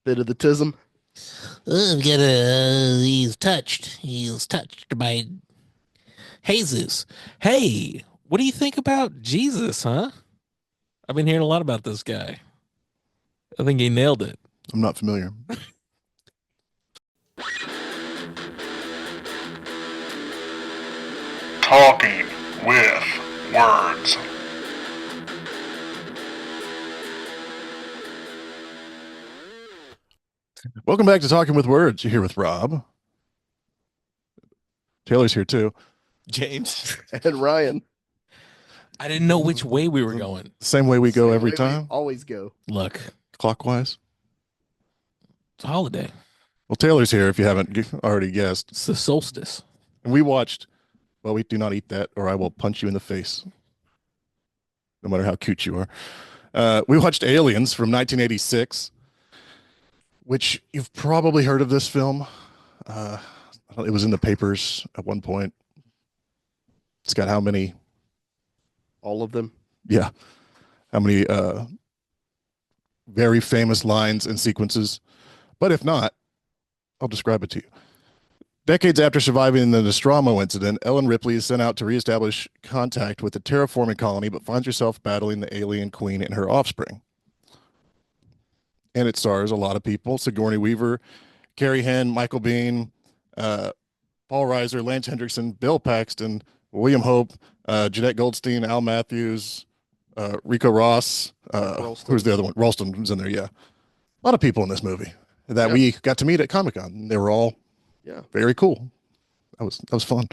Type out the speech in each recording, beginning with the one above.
Bit of the tism. He's touched. He's touched by Jesus. Hey, what do you think about Jesus, huh? I've been hearing a lot about this guy. I think he nailed it. I'm not familiar. Talking with Words. Welcome back to Talking with Words. You're here with Rob. Taylor's here too. James. And Ryan. I didn't know which way we were going. Same way we go Same every way we time, always go. Look, clockwise. it's a holiday. Well, Taylor's here if you haven't already guessed. It's the solstice. And we watched, well, we do not eat that or I will punch you in the face, no matter how cute you are. We watched Aliens from 1986, which you've probably heard of this film. It was in the papers at one point. It's got how many? All of them. Yeah. How many very famous lines and sequences? But if not, I'll describe it to you. Decades after surviving the Nostromo incident, Ellen Ripley is sent out to reestablish contact with the terraforming colony, but finds herself battling the alien queen and her offspring. And it stars a lot of people: Sigourney Weaver, Carrie Henn, Michael Biehn, Paul Reiser, Lance Hendrickson, Bill Paxton, William Hope, Jeanette Goldstein, Al Matthews, Rico Ross. Who's the other one? Ralston was in there. Yeah, a lot of people in this movie that we got to meet at Comic-Con. They were all very cool. That was fun.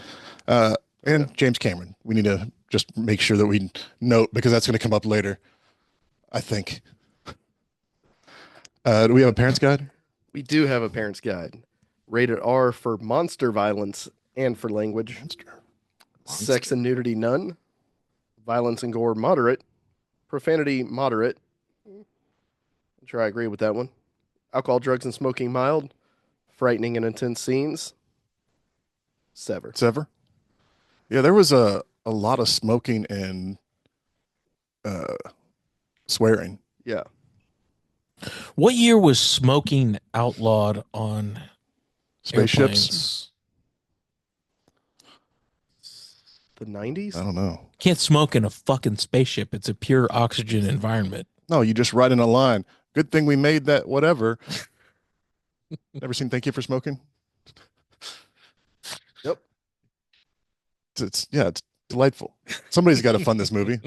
And James Cameron. We need to just make sure that we note, because that's going to come up later, I think. Do we have a parent's guide? We do have a parent's guide. Rated R for monster violence and for language. Monster. Sex and nudity none. Violence and gore moderate. Profanity moderate. I'm sure I agree with that one. Alcohol, drugs, and smoking mild. Frightening and intense scenes. Sever. Sever. Yeah, there was a lot of smoking and swearing. Yeah. What year was smoking outlawed on Spaceships. airplanes? The 90s? I don't know. Can't smoke in a fucking spaceship. It's a pure oxygen environment. No, you just write in a line. Good thing we made that whatever. Never seen Thank You for Smoking? Yep. It's delightful. Somebody's got to fund this movie.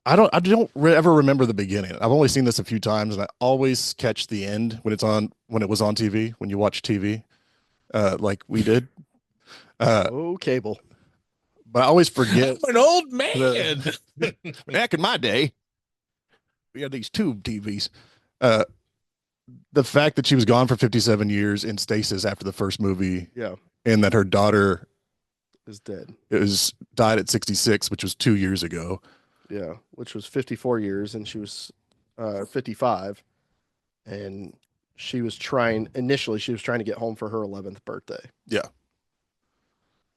I don't ever remember the beginning. I've only seen this a few times, and I always catch the end when it was on TV, when you watch TV, like we did. Cable. But I always forget. I'm an old man. Back in my day, we had these tube TVs. The fact that she was gone for 57 years in stasis after the first movie, and that her daughter is dead. Died at 66, which was 2 years ago. Yeah, which was 54 years, and she was 55, and she was trying to get home for her 11th birthday. Yeah.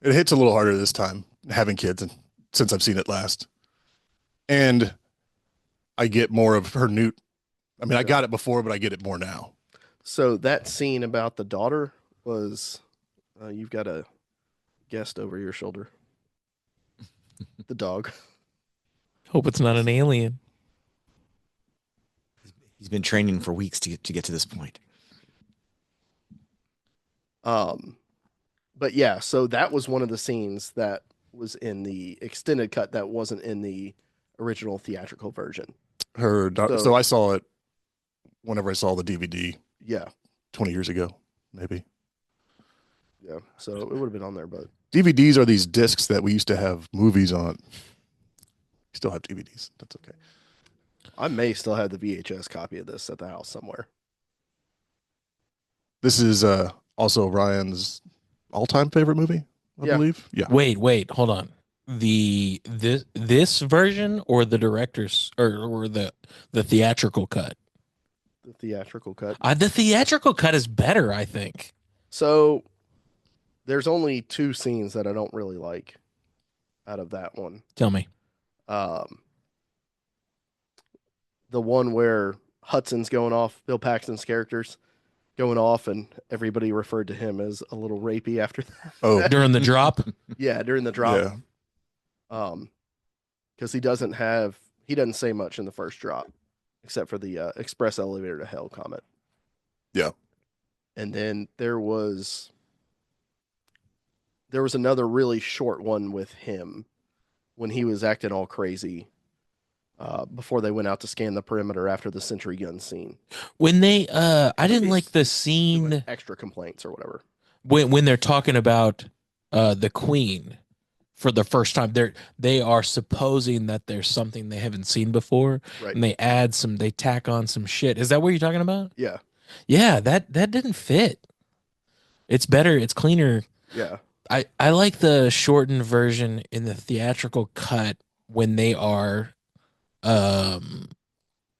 It hits a little harder this time, having kids, and since I've seen it last. And I get more of her Newt. I mean, I got it before, but I get it more now. So that scene about the daughter was, you've got a guest over your shoulder. The dog. Hope it's not an alien. He's been training for weeks to get to this point. But yeah, so that was one of the scenes that was in the extended cut that wasn't in the original theatrical version. Her daughter. So I saw it whenever I saw the DVD. Yeah. 20 years ago, maybe. Yeah. So it would have been on there, but DVDs are these discs that we used to have movies on. Still have DVDs. That's okay. I may still have the VHS copy of this at the house somewhere. This is also Ryan's all-time favorite movie, I believe. Yeah. Wait, hold on. This version or the director's or the theatrical cut? The theatrical cut. The theatrical cut is better, I think. So there's only two scenes that I don't really like out of that one. Tell me. The one where Hudson's going off, Bill Paxton's characters going off, and everybody referred to him as a little rapey after that. Oh, During the drop. Yeah, during the drop. yeah. Because he doesn't say much in the first drop, except for the express elevator to hell comment. Yeah. And then there was another really short one with him when he was acting all crazy before they went out to scan the perimeter after the sentry gun scene. When they I didn't He's like the Doing scene extra complaints or whatever. when they're talking about the queen for the first time. They are supposing that there's something they haven't seen before, Right. and they tack on some shit. Is that what you're talking about? Yeah. Yeah, that didn't fit. It's better, it's cleaner. Yeah. I like the shortened version in the theatrical cut when they are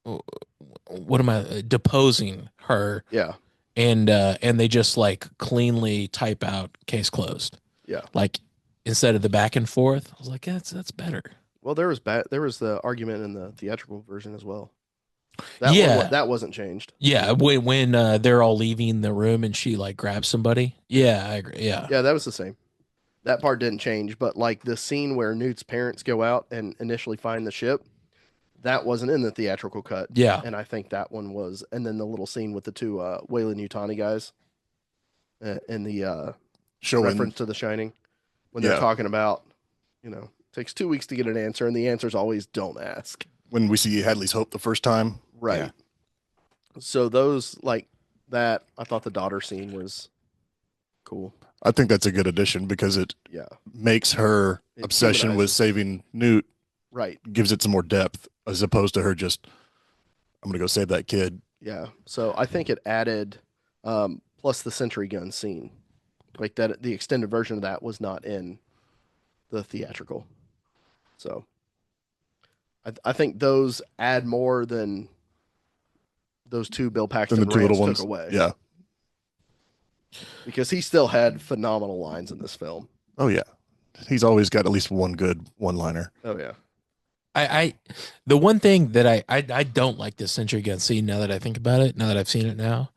what am I deposing her, Yeah. and they just like cleanly type out case closed. Yeah. Like instead of the back and forth. I was like, that's better. Well, there was the argument in the theatrical version as well. Yeah. That wasn't changed. Yeah, when they're all leaving the room and she like grabs somebody. Yeah, I agree. Yeah. Yeah, that was the same. That part didn't change, but like the scene where Newt's parents go out and initially find the ship, that wasn't in the theatrical cut. Yeah. And I think that one was. And then the little scene with the two Weyland-Yutani guys in the Showing reference to The Shining, when they're Yeah. talking about, takes 2 weeks to get an answer, and the answer's always don't ask. when we see Hadley's Hope the first time. Right. Yeah. So those like that, I thought the daughter scene was cool. I think that's a good addition because it Yeah. makes her It obsession with humanizes. saving Newt, Right. gives it some more depth as opposed to her just, I'm going to go save that kid. Yeah. So I think it added plus the sentry gun scene. Like that the extended version of that was not in the theatrical. So I think those add more than those two Bill Paxton Than the two little rants ones. took away. Yeah. Because he still had phenomenal lines in this film. Oh, yeah. He's always got at least one good one-liner. Oh yeah. I the one thing that I don't like this sentry gun scene now that I think about it, now that I've seen it now.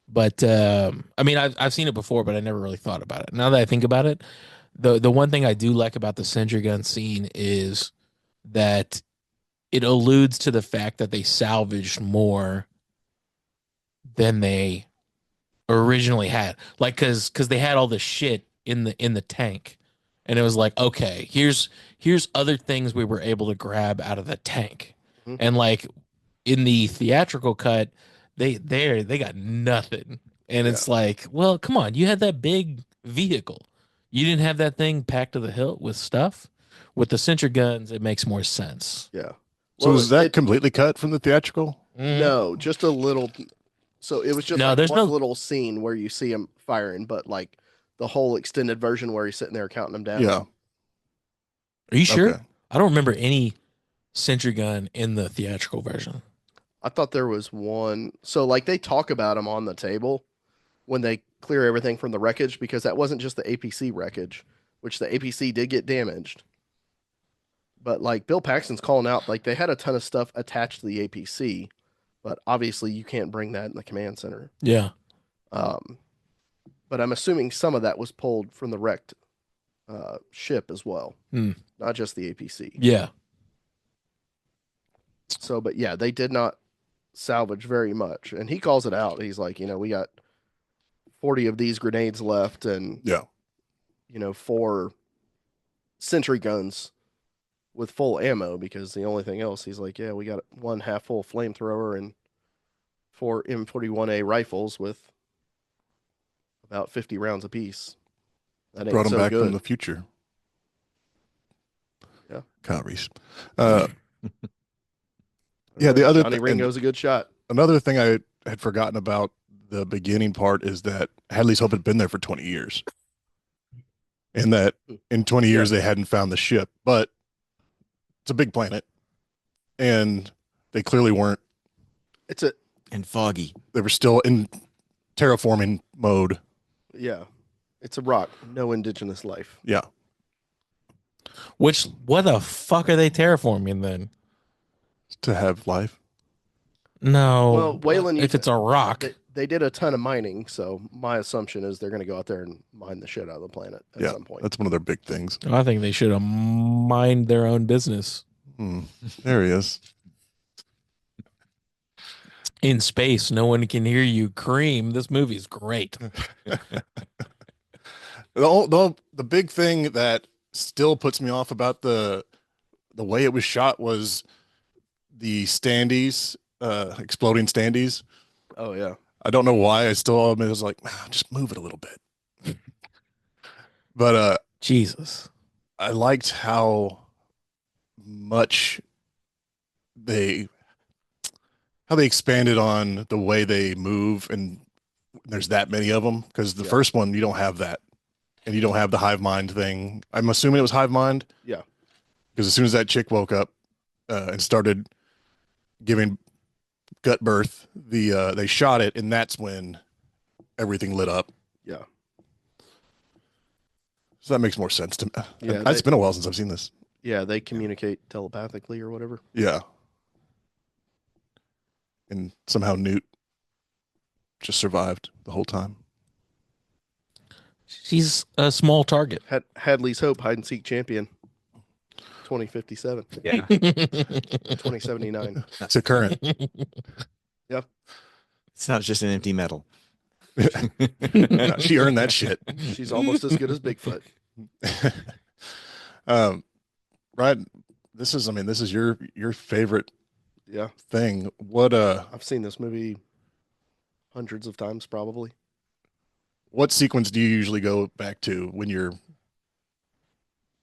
But I mean I've seen it before, but I never really thought about it. Now that I think about it, the one thing I do like about the sentry gun scene is that it alludes to the fact that they salvaged more than they originally had. Like cause they had all the shit in the tank. And it was like, okay, here's other things we were able to grab out of the tank. Mhm. And like in the theatrical cut, they got nothing. And it's like, well, come on, you had that big vehicle. You didn't have that thing packed to the hilt with stuff. With the sentry guns, it makes more sense. Yeah. So Well, is that it- completely cut from the theatrical? No, just a little. So it was just No, like there's one no- little scene where you see him firing, but like the whole extended version where he's sitting there counting them down. Yeah. Are you sure? Okay. I don't remember any sentry gun in the theatrical version. I thought there was one. So like they talk about him on the table when they clear everything from the wreckage, because that wasn't just the APC wreckage, which the APC did get damaged. But like Bill Paxton's calling out, like they had a ton of stuff attached to the APC, but obviously you can't bring that in the command center. Yeah. But I'm assuming some of that was pulled from the wrecked ship as well, Hmm. not just the APC. Yeah. So, but yeah, they did not salvage very much. And he calls it out. He's like, we got 40 of these grenades left and, Yeah. 4 sentry guns with full ammo, because the only thing else, he's like, yeah, we got 1 half full flamethrower and 4 M41A rifles with about 50 rounds apiece. That ain't Brought him so back good. from the future. Yeah. Kyle Reese. Yeah, the other Johnny and Ringo's a good shot. another thing I had forgotten about the beginning part is that Hadley's Hope had been there for 20 years. And that in 20 years they hadn't found the ship, but it's a big planet. And they clearly weren't. It's a And foggy. They were still in terraforming mode. Yeah. It's a rock. No indigenous life. Yeah. What the fuck are they terraforming then? To have life. No. Well, Waylon, if it's a rock. they did a ton of mining, so my assumption is they're going to go out there and mine the shit out of the planet at Yeah, some point. that's one of their big things. I think they should have mind their own business. There he is. In space, no one can hear you. Cream. This movie's great. The big thing that still puts me off about the way it was shot was the standees, exploding standees. Oh yeah. I don't know why. I was like, just move it a little bit. But Jesus. I liked how much they expanded on the way they move, and there's that many of them, because the first one you don't have that, and you don't have the hive mind thing. I'm assuming it was hive mind. Yeah. Because as soon as that chick woke up and started giving gut birth, they shot it, and that's when everything lit up. Yeah. So that makes more sense to me. Yeah, It's been a while since I've seen this. Yeah, they communicate telepathically or whatever. Yeah. And somehow Newt just survived the whole time. She's a small target. Hadley's Hope hide and seek champion. 2057. Yeah. 2079. It's a current. It's not just an empty metal. Yeah, she earned that shit. She's almost as good as Bigfoot. Brad, this is your favorite Yeah. thing. What I've seen this movie hundreds of times probably. what sequence do you usually go back to when you're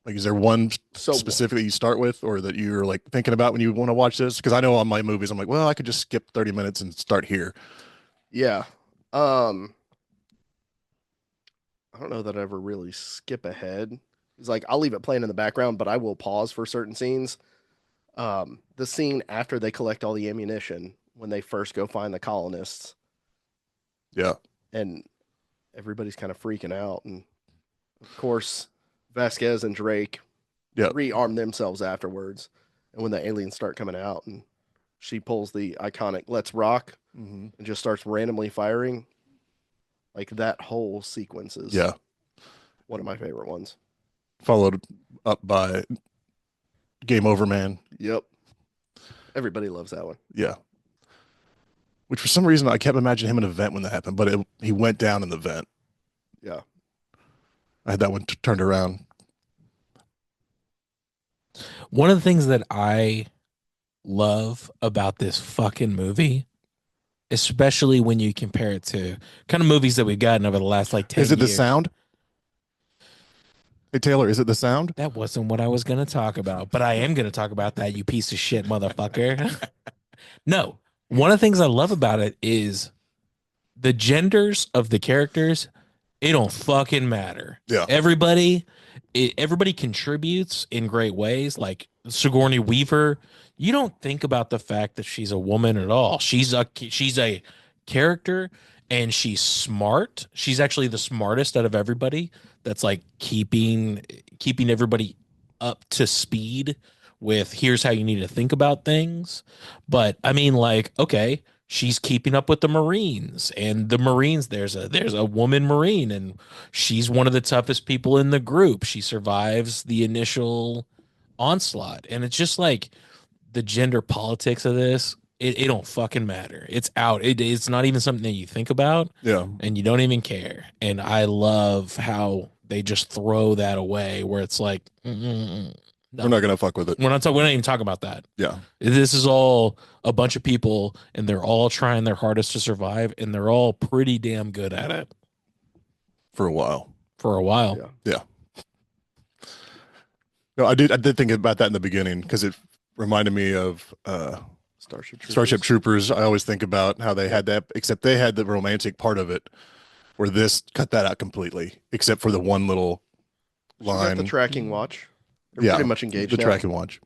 like, is there one So specific that you start with, or that you're like thinking about when you want to watch this? Because I know on my movies, I'm like, well, I could just skip 30 minutes and start here. yeah. I don't know that I ever really skip ahead. It's like I'll leave it playing in the background, but I will pause for certain scenes. The scene after they collect all the ammunition when they first go find the colonists Yeah. and everybody's kind of freaking out. And of course, Vasquez and Drake rearm themselves afterwards. And when the aliens start coming out and she pulls the iconic "Let's Rock" Mm-hmm. and just starts randomly firing, like that whole sequence is Yeah. one of my favorite ones. Followed up by Game Over Man. Yep. Everybody loves that one. Yeah. Which for some reason I kept imagining him in a vent when that happened, but he went down in the vent. Yeah. I had that one turned around. One of the things that I love about this fucking movie, especially when you compare it to kind of movies that we've gotten over the last like 10 Is it the years. sound? Hey Taylor, is it the sound? That wasn't what I was going to talk about, but I am going to talk about that, you piece of shit motherfucker. No, one of the things I love about it is the genders of the characters. It don't fucking matter. Yeah. Everybody contributes in great ways. Like Sigourney Weaver, you don't think about the fact that she's a woman at all. She's a character, and she's smart. She's actually the smartest out of everybody. That's like keeping everybody up to speed with here's how you need to think about things. But I mean, like, okay, she's keeping up with the Marines, and the Marines, there's a woman Marine, and she's one of the toughest people in the group. She survives the initial onslaught. And it's just like the gender politics of this, it don't fucking matter. It's out. It's not even something that you think about, Yeah. and you don't even care. And I love how they just throw that away, where it's like, no. We're not gonna fuck with it. We're not even talking about that. Yeah. This is all a bunch of people, and they're all trying their hardest to survive, and they're all pretty damn good at it For a while. for a while. Yeah. No, I did think about that in the beginning, because it reminded me of Starship Troopers. I always think about how they had that, except they had the romantic part of it, where this cut that out completely, except for the one little She's got line. the tracking watch. They're Yeah, pretty much engaged the now. tracking watch.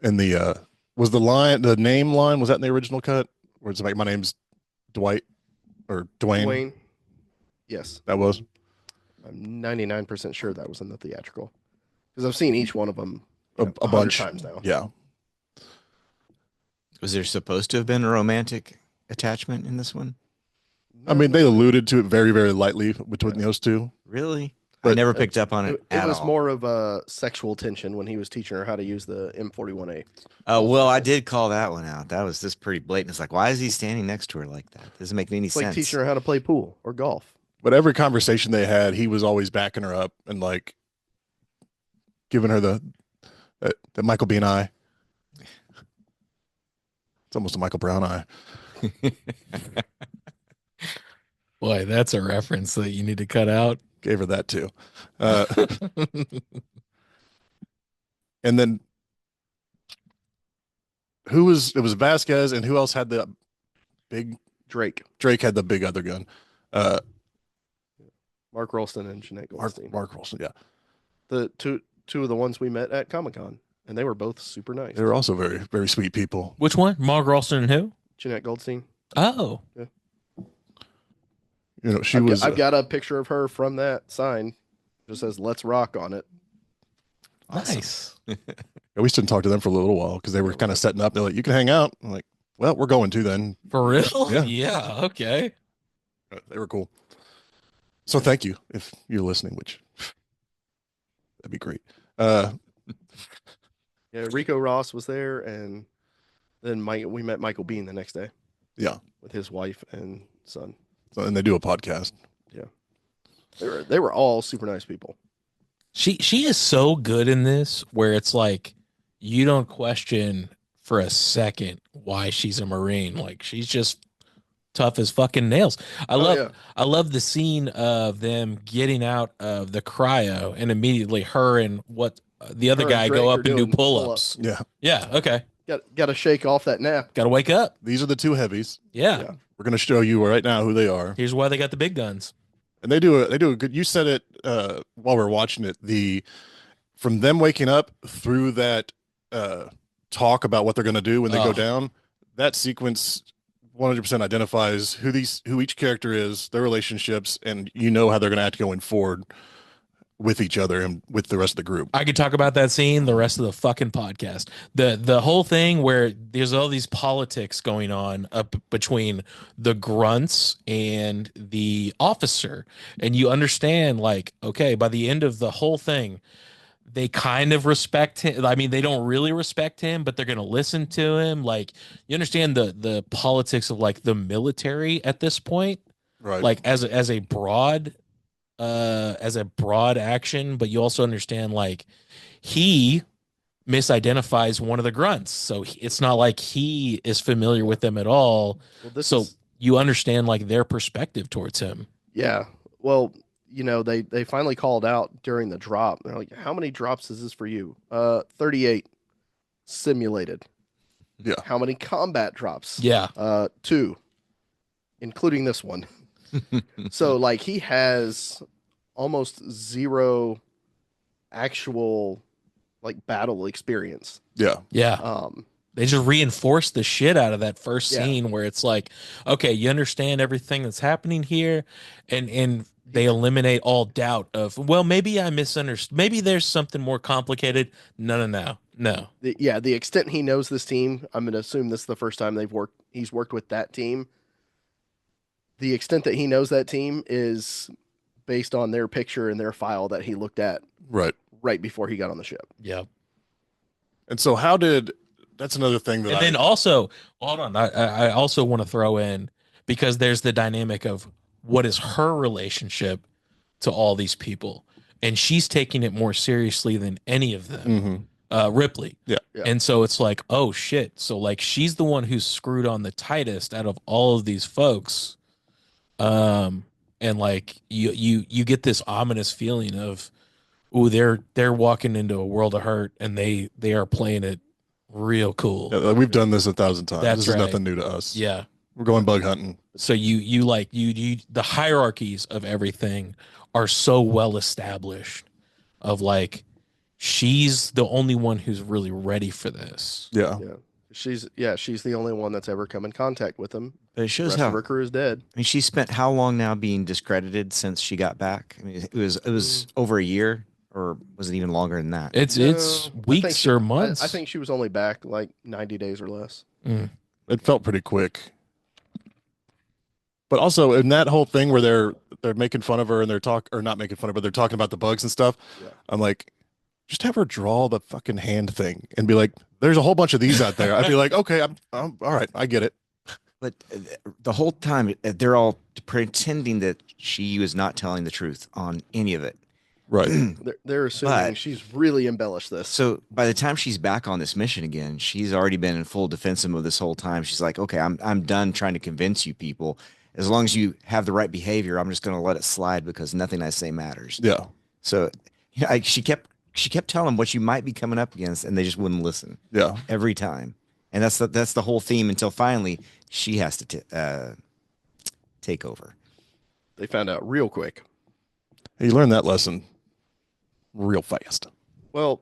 And the name line, was that in the original cut? Where it's like, my name's Dwight or Dwayne. Dwayne. Yes. That was. I'm 99% sure that was in the theatrical. Because I've seen each one of them A 100 bunch. times now. Yeah. Was there supposed to have been a romantic attachment in this one? I mean, they alluded to it very, very lightly between those two. Really? I But never picked up on it It at was all. more of a sexual tension when he was teaching her how to use the M41A. Well, I did call that one out. That was just pretty blatant. It's like, why is he standing next to her like that? Doesn't make any It's like sense. teaching her how to play pool or golf. But every conversation they had, he was always backing her up and like giving her the Michael Bean eye. It's almost a Michael Brown eye. Boy, that's a reference that you need to cut out. Gave her that too. And then it was Vasquez, and who else had the big Drake, had the big other gun. Mark Rolston, and Jeanette Goldstein. Mark Wilson, yeah. The two of the ones we met at Comic-Con, and they were both super nice. They were also very, very sweet people. Which one? Mark Ralston and who? Jeanette Goldstein. Oh, You know, I've got a picture of her from that sign. It just says "Let's Rock" on it. nice. we still talked to them for a little while because they were kind of setting up. They're like, you can hang out. I'm like, well, we're going to then. For real? Yeah. Yeah. Okay. They were cool. So thank you if you're listening, which that'd be great. Yeah, Rico Ross was there, and then we met Michael Bean the next day. Yeah. With his wife and son. So, and they do a podcast. They were all super nice people. She is so good in this where it's like you don't question for a second why she's a Marine. Like she's just tough as fucking nails. I love the scene of them getting out of the cryo and immediately her and the other Her guy and go Drake up are and do doing pull-ups. Yeah. Yeah, okay. Got to shake off that nap. Got to wake up. These are the two heavies. Yeah. Yeah. We're going to show you right now who they are. Here's why they got the big guns. And they do a good, you said it while we are watching it, from them waking up through that talk about what they're going to do when they go down, that sequence 100% identifies who each character is, their relationships, and you know how they're going to act going forward with each other and with the rest of the group. I could talk about that scene the rest of the fucking podcast. The whole thing where there's all these politics going on up between the grunts and the officer, and you understand, like, okay, by the end of the whole thing, they kind of respect him. I mean, they don't really respect him, but they're going to listen to him. Like, you understand the politics of like the military at this point, Right. like as a broad action, but you also understand like he misidentifies one of the grunts, so it's not like he is familiar with them at all. Well, So you understand like their perspective towards him. yeah. Well, you know, they finally called out during the drop. They're like, "How many drops is this for you?" 38 simulated. Yeah. How many combat drops? Yeah. 2, including this one. So like he has almost zero actual like battle experience. Yeah. They just reinforce the shit out of that first Yeah. scene where it's like, okay, you understand everything that's happening here, and they eliminate all doubt of, well, maybe I misunderstood. Maybe there's something more complicated. No. The extent he knows this team, I'm going to assume this is the first time he's worked with that team. The extent that he knows that team is based on their picture and their file that he looked at right before he got on the ship. Yep. And so that's another thing that And then also, hold on, I also want to throw in, because there's the dynamic of what is her relationship to all these people, and she's taking it more seriously than any of them. Ripley. Yeah. And so it's like, oh shit. So like she's the one who's screwed on the tightest out of all of these folks. And like you get this ominous feeling of, ooh, they're walking into a world of hurt, and they are playing it real cool. Yeah, we've done this 1,000 times. That's This is right. nothing new to us. Yeah. We're going bug hunting. So you the hierarchies of everything are so well established, of like, she's the only one who's really ready for this. Yeah. She's the only one that's ever come in contact with him. But it The shows rest how. of her crew is dead. I mean, she spent how long now being discredited since she got back? I mean, it was over a year, or was it even longer than that? It's No, I think weeks or months. I think she was only back like 90 days or less. Mm. It felt pretty quick. But also in that whole thing where they're making fun of her and not making fun of her, they're talking about the bugs and stuff. Yeah. I'm like, just have her draw the fucking hand thing and be like, there's a whole bunch of these out there. I'd be like, okay, I'm all right, I get it. But the whole time they're all pretending that she was not telling the truth on any of it. Right. They're assuming But- she's really embellished this. So by the time she's back on this mission again, she's already been in full defensive mode this whole time. She's like, okay, I'm done trying to convince you people. As long as you have the right behavior, I'm just going to let it slide because nothing I say matters. Yeah. So yeah, she kept telling them what you might be coming up against, and they just wouldn't listen Yeah. every time. And that's the whole theme until finally she has to take over. They found out real quick. You learned that lesson real fast. Well,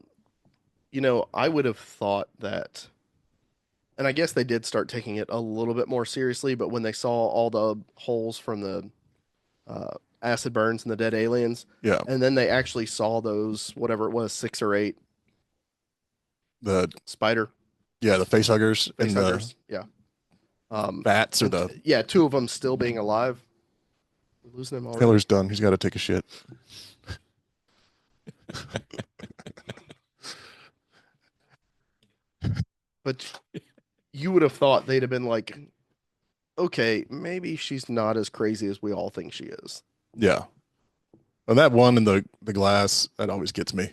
I would have thought that, and I guess they did start taking it a little bit more seriously, but when they saw all the holes from the acid burns and the dead aliens, Yeah. and then they actually saw those, whatever it was, 6 or 8 The spider face huggers and facehuggers. Yeah. the bats or the 2 of them still being alive. We're losing him already. Taylor's done. He's got to take a shit. But you would have thought they'd have been like, okay, maybe she's not as crazy as we all think she is. Yeah. And that one in the glass, that always gets me.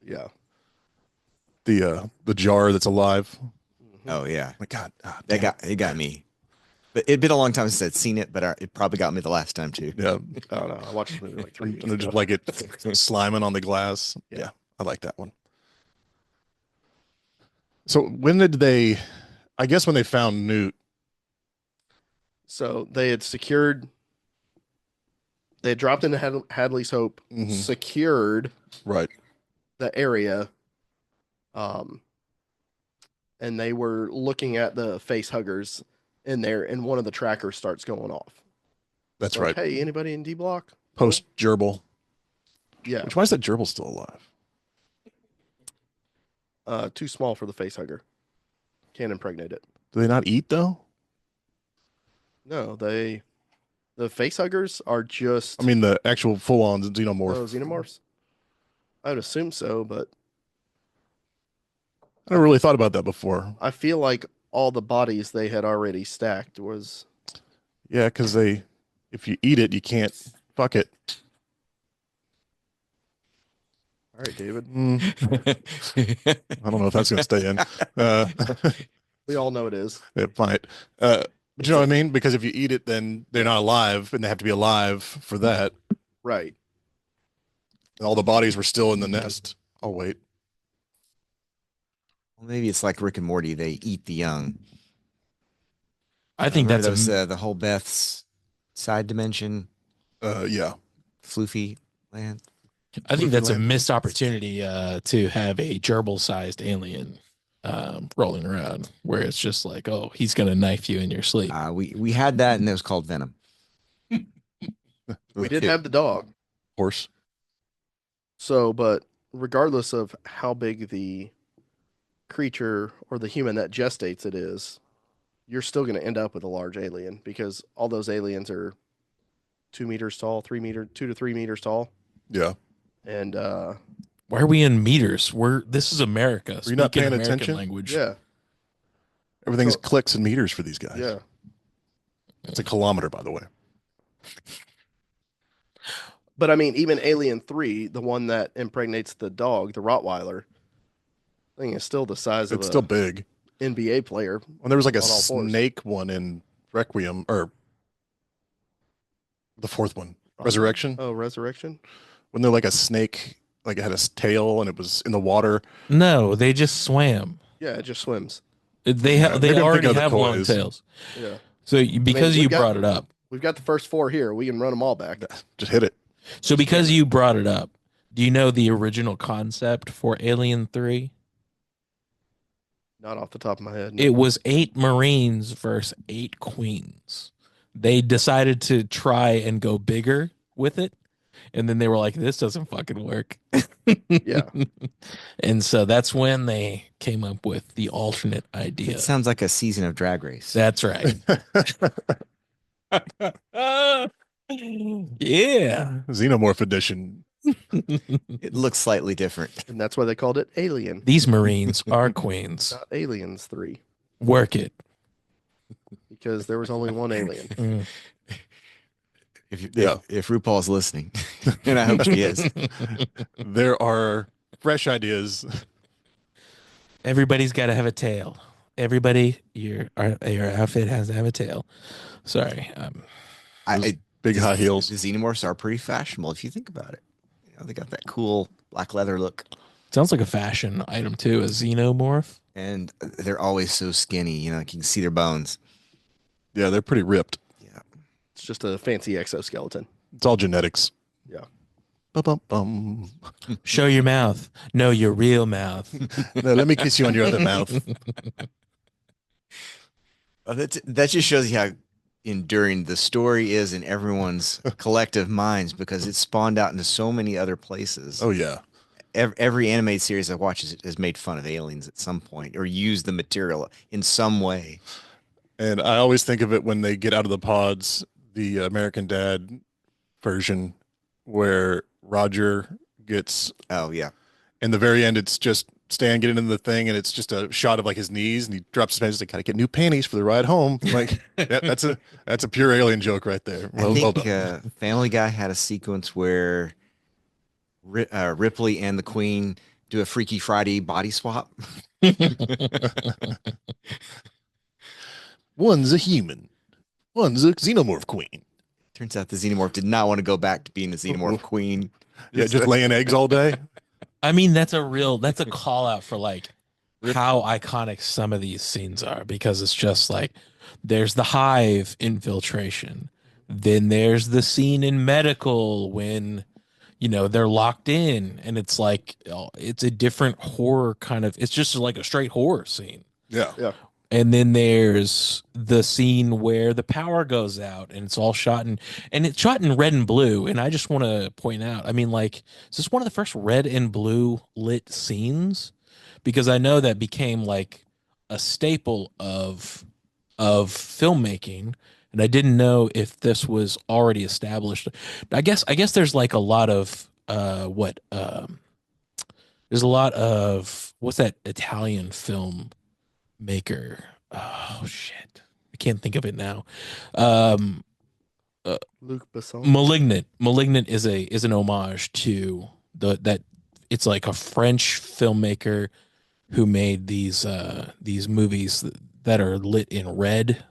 Yeah. The jar that's alive. Oh yeah, My God. it got me. But it'd been a long time since I'd seen it, but it probably got me the last time too. Yeah. I don't know. I watched this movie like 3 And weeks they're ago. just like it sliming on the glass. Yeah. Yeah. I like that one. So when did I guess when they found Newt. So they had dropped into Hadley's Hope, Mhm. secured Right. the area, and they were looking at the face huggers in there, and one of the trackers starts going off. That's Like, right. Hey, anybody in D block? Post gerbil. Yeah. Which why is that gerbil still alive? Too small for the face hugger. Can't impregnate it. Do they not eat though? No, the face huggers are just I mean the actual full on xenomorph. xenomorphs. I would assume so, but I never really thought about that before. I feel like all the bodies they had already stacked was Yeah, because if you eat it, you can't fuck it. all right, David. I don't know if that's gonna stay in. We all know it is. It might. But you know what I mean? Because if you eat it, then they're not alive, and they have to be alive for that. Right. And all the bodies were still in the nest. Oh wait. Well, maybe it's like Rick and Morty; they eat the young. I think Remember that's those, the whole Beth's side dimension, Yeah. floofy land. I think that's a Land. missed opportunity to have a gerbil-sized alien rolling around, where it's just like, oh, he's gonna knife you in your sleep. We had that, and it was called Venom. We did have the dog. horse. So, but regardless of how big the creature or the human that gestates it is, you're still going to end up with a large alien because all those aliens are 2 meters tall, 2 to 3 meters tall. Yeah. And Why are we in meters? This is America. Were you not Speak in paying American attention? Language. yeah, Everything's So- clicks and meters for these guys. yeah. It's a kilometer, by the way. But I mean, even Alien 3, the one that impregnates the dog, the Rottweiler, I think it's still the size of It's a still big. NBA player. When there was like a On all fours. snake one in Requiem, or the fourth one, Resurrection, Oh, Resurrection? when they're like a snake, like it had a tail and it was in the water. No, they just swam. Yeah, it just swims. They maybe I'm already thinking of the have long toys. tails. Yeah. So because we've you got- brought it up, We've got the first 4 here. We can run them all back. Just hit it. so because you brought it up, do you know the original concept for Alien 3? Not off the top of my head. It was 8 Marines versus 8 Queens. They decided to try and go bigger with it, and then they were like, "This doesn't fucking work." Yeah. And so that's when they came up with the alternate idea. It sounds like a season of Drag Race. That's right. Yeah. Xenomorph edition. It looks slightly different. And that's why they called it Alien, These Marines are queens. not Aliens 3, Work it. because there was only one alien. Mm. If RuPaul's listening, and I hope she is. There are fresh ideas. Everybody's got to have a tail. Everybody, your outfit has to have a tail. Sorry. Big high heels. The xenomorphs are pretty fashionable if you think about it. You know, they got that cool black leather look, Sounds like a fashion item too, a xenomorph. and they're always so skinny. You know, like you can see their bones. Yeah, they're pretty ripped. Yeah. It's just a fancy exoskeleton. It's all genetics. Yeah. Bum. Show your mouth. No, your real mouth. No, let me kiss you on your other mouth. That just shows you how enduring the story is in everyone's collective minds, because it spawned out into so many other places. Oh yeah. Every animated series I've watched has made fun of aliens at some point or used the material in some way. And I always think of it when they get out of the pods, the American Dad version, where Roger gets, Oh yeah. in the very end, it's just Stan getting in the thing, and it's just a shot of like his knees, and he drops his pants. He's like, "Gotta get new panties for the ride home." Like, yeah, that's a pure alien joke right there. I think Family Guy had a sequence where Ripley and the Queen do a Freaky Friday body swap. One's a human, one's a xenomorph queen. Turns out the xenomorph did not want to go back to being the xenomorph queen. Yeah, just laying eggs all day. I mean, that's a call out for like how iconic some of these scenes are, because it's just like there's the hive infiltration. Then there's the scene in medical when, you know, they're locked in, and it's like, it's a different horror kind of, it's just like a straight horror scene. Yeah. And then there's the scene where the power goes out, and it's all shot and it's shot in red and blue. And I just want to point out, I mean, like, is this one of the first red and blue lit scenes? Because I know that became like a staple of filmmaking, and I didn't know if this was already established. I guess there's like a lot of there's a lot of, what's that Italian film maker? Oh shit, I can't think of it now. Luc Besson. Malignant is an homage to that. It's like a French filmmaker who made these movies that are lit in red,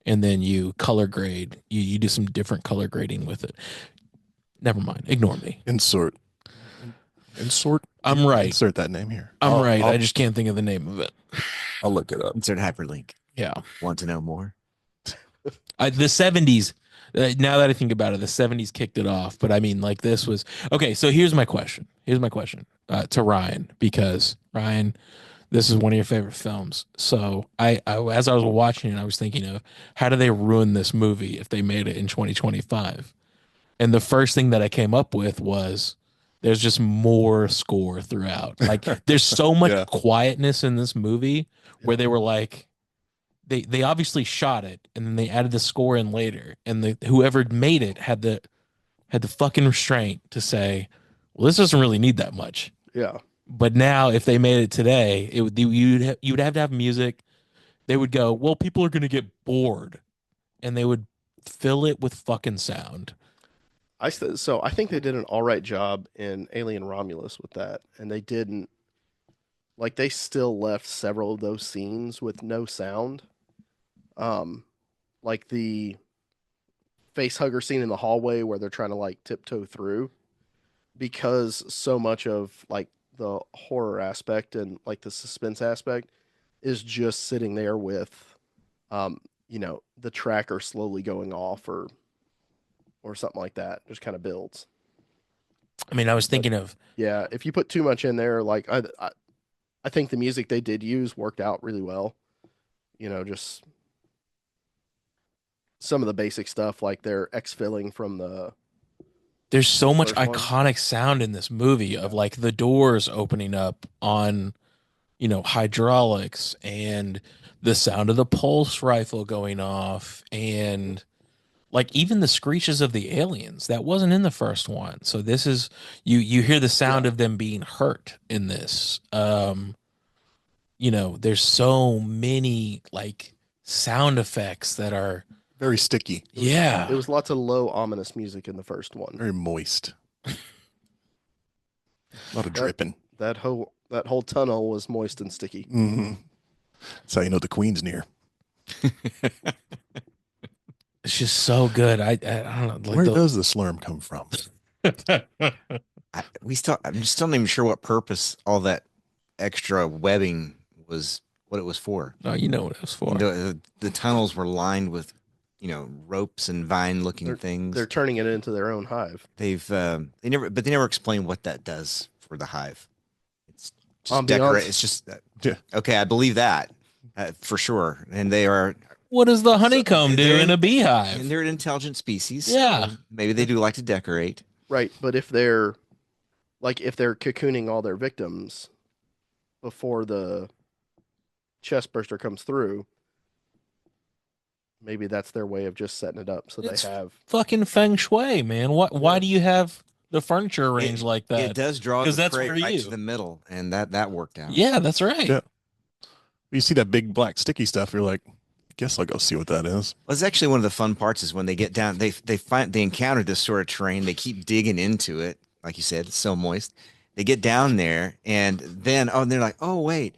and then you color grade. You do some different color grading with it. Never mind. Ignore me. Insert. I'm right. Insert that name here. I'm right. I just can't think of the name of it. I'll look it up. Insert hyperlink. Yeah. Want to know more? The 70s, now that I think about it, the 70s kicked it off. But I mean, like, this was okay. So here's my question to Ryan, because Ryan, this is one of your favorite films. So I as I was watching it, I was thinking of how do they ruin this movie if they made it in 2025? And the first thing that I came up with was there's just more score throughout. Like, there's so much quietness in this movie where they were like, they obviously shot it and then they added the score in later, and whoever made it had the fucking restraint to say, well, this doesn't really need that much. Yeah. But now if they made it today, you'd have to have music. They would go, well, people are gonna get bored, and they would fill it with fucking sound. So I think they did an all right job in Alien Romulus with that, and they didn't, like, they still left several of those scenes with no sound. Like the face hugger scene in the hallway where they're trying to like tiptoe through, because so much of like the horror aspect and like the suspense aspect is just sitting there with, the tracker slowly going off or something like that. Just kind of builds. I mean, I was thinking of, Yeah, if you put too much in there, like I think the music they did use worked out really well. Just some of the basic stuff like their exfilling from the There's so much First one. iconic sound in this movie of like the doors opening up on, hydraulics, and the sound of the pulse rifle going off, and like even the screeches of the aliens that wasn't in the first one. So this is, you hear the sound of them being hurt in this. There's so many like sound effects that are, Very sticky, yeah. It was lots of low ominous music in the first one. very moist. A lot of dripping. That whole tunnel was moist and sticky. Mm-hmm. That's how you know the queen's near. It's just so good. I don't know. Where does the slurm come from? I'm still not even sure what purpose all that extra webbing was, what it was for. No, you know what it was for. The tunnels were lined with, ropes and vine-looking things. They're turning it into their own hive. They never explain what that does for the hive. It's just Ambiance. decorate. It's just Yeah. okay. I believe that for sure. And they are, What does the honeycomb do they're- in a beehive? and they're an intelligent species. Yeah. So maybe they do like to decorate. Right, but if they're cocooning all their victims before the chest burster comes through, maybe that's their way of just setting it up so It's they have. Fucking feng shui, man. Why do you have the furniture arranged like It that? does draw 'Cause the that's prey for right you. to the middle, and that worked out. Yeah, that's right. Yeah. You see that big black sticky stuff, you're like, I guess I'll go see what that is. Well, it's actually one of the fun parts is when they get down, they encounter this sort of terrain. They keep digging into it, like you said, it's so moist. They get down there, and then they're like, oh wait,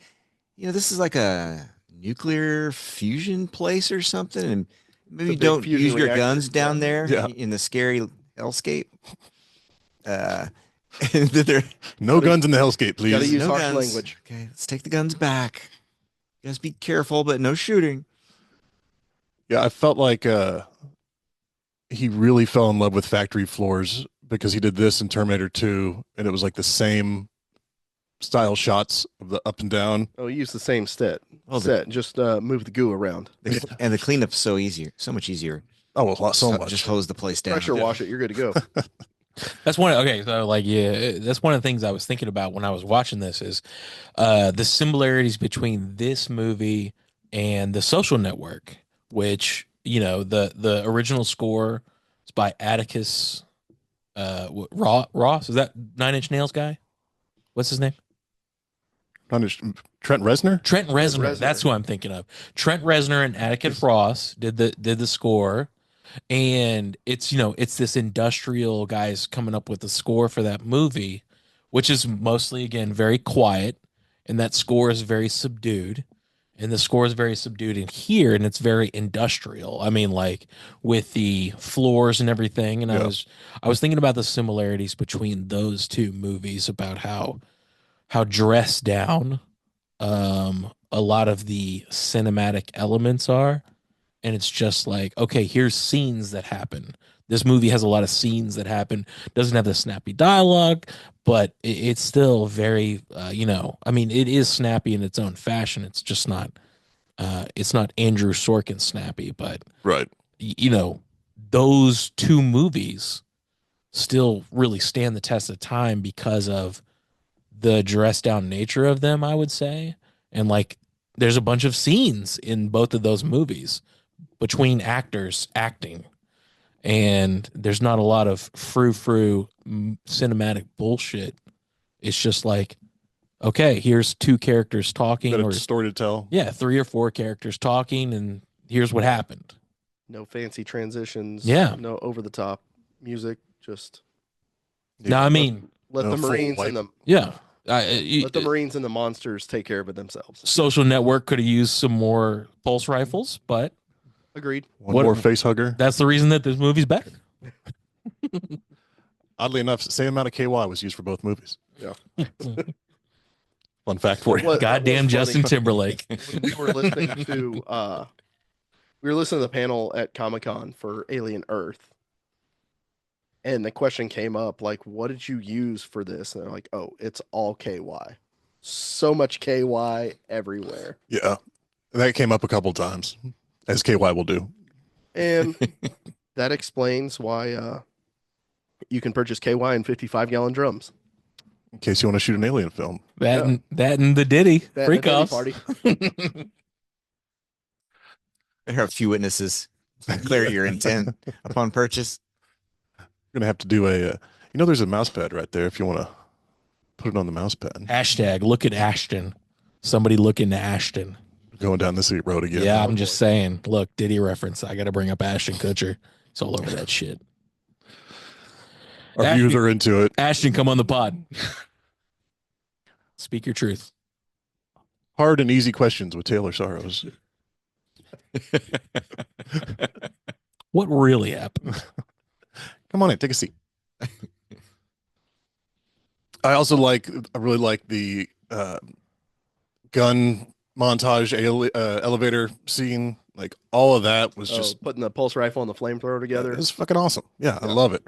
this is like a nuclear fusion place or something, and maybe It's a big don't fusion use your reactor. guns down there Yeah. in the scary hellscape. And then they're No guns in the hellscape, please. Gotta use no harsh guns. language. Okay, let's take the guns back. You guys be careful, but no shooting. Yeah, I felt like he really fell in love with factory floors because he did this in Terminator 2, and it was like the same style shots of the up and down. Oh, you use the same set. Well, Just move the goo around. And the cleanup's so much easier. Oh, well, so much. Just hose the place down. Pressure wash it. You're good to go. That's one. Okay, so like, yeah, that's one of the things I was thinking about when I was watching this is the similarities between this movie and The Social Network, which the original score is by Atticus Ross. Is that Nine Inch Nails guy? What's his name? Trent Reznor? Trent Reznor. Reznor. That's who I'm thinking of. Trent Reznor and Atticus Ross did the score, and it's this industrial guys coming up with the score for that movie, which is mostly again very quiet, and that score is very subdued, and the score is very subdued in here, and it's very industrial. I mean, like with the floors and everything. And Yeah. I was thinking about the similarities between those two movies about how dressed down a lot of the cinematic elements are, and it's just like, okay, here's scenes that happen. This movie has a lot of scenes that happen. Doesn't have the snappy dialogue, but it's still very I mean, it is snappy in its own fashion. It's just not it's not Andrew Sorkin snappy, but Right. those two movies still really stand the test of time because of the dressed down nature of them, I would say. And like, there's a bunch of scenes in both of those movies between actors acting, and there's not a lot of frou-frou cinematic bullshit. It's just like, okay, here's two characters talking, Bit or of story to tell. yeah, 3 or 4 characters talking, and here's what happened. No fancy transitions. Yeah. No over the top music. Just Now, I mean, let No the full Marines wipe. and the yeah, let the Marines and the monsters take care of it themselves. Social Network could have used some more pulse rifles, but Agreed. One What- more face hugger. that's the reason that this movie's better. Oddly enough, same amount of KY was used for both movies. Yeah. Fun fact for you. What- Goddamn that was Justin funny. Timberlake. we were listening to the panel at Comic-Con for Alien Earth. And the question came up like, what did you use for this? And they're like, oh, it's all KY. So much KY everywhere. Yeah. That came up a couple times, as KY will do. And that explains why You can purchase KY in 55-gallon drums. In case you want to shoot an alien film. That and the Diddy That freak and a offs. Diddy There are a few witnesses. Clear your intent upon purchase. We're gonna have to do a. There's a mouse pad right there if you want to put it on the mouse pad. Hashtag look at Ashton. Somebody look into Ashton. Going down this road again. Yeah, I'm just saying. Look, Diddy reference. I got to bring up Ashton Kutcher. It's all over that shit. Our Ashton- viewers are into it. Ashton, come on the pod. Speak your truth. Hard and easy questions with Taylor Sorrows. What really happened? Come on in, take a seat. I really like the gun montage elevator scene. Like all of that was just putting the pulse rifle and the flamethrower together. It was fucking awesome. Yeah, I love it.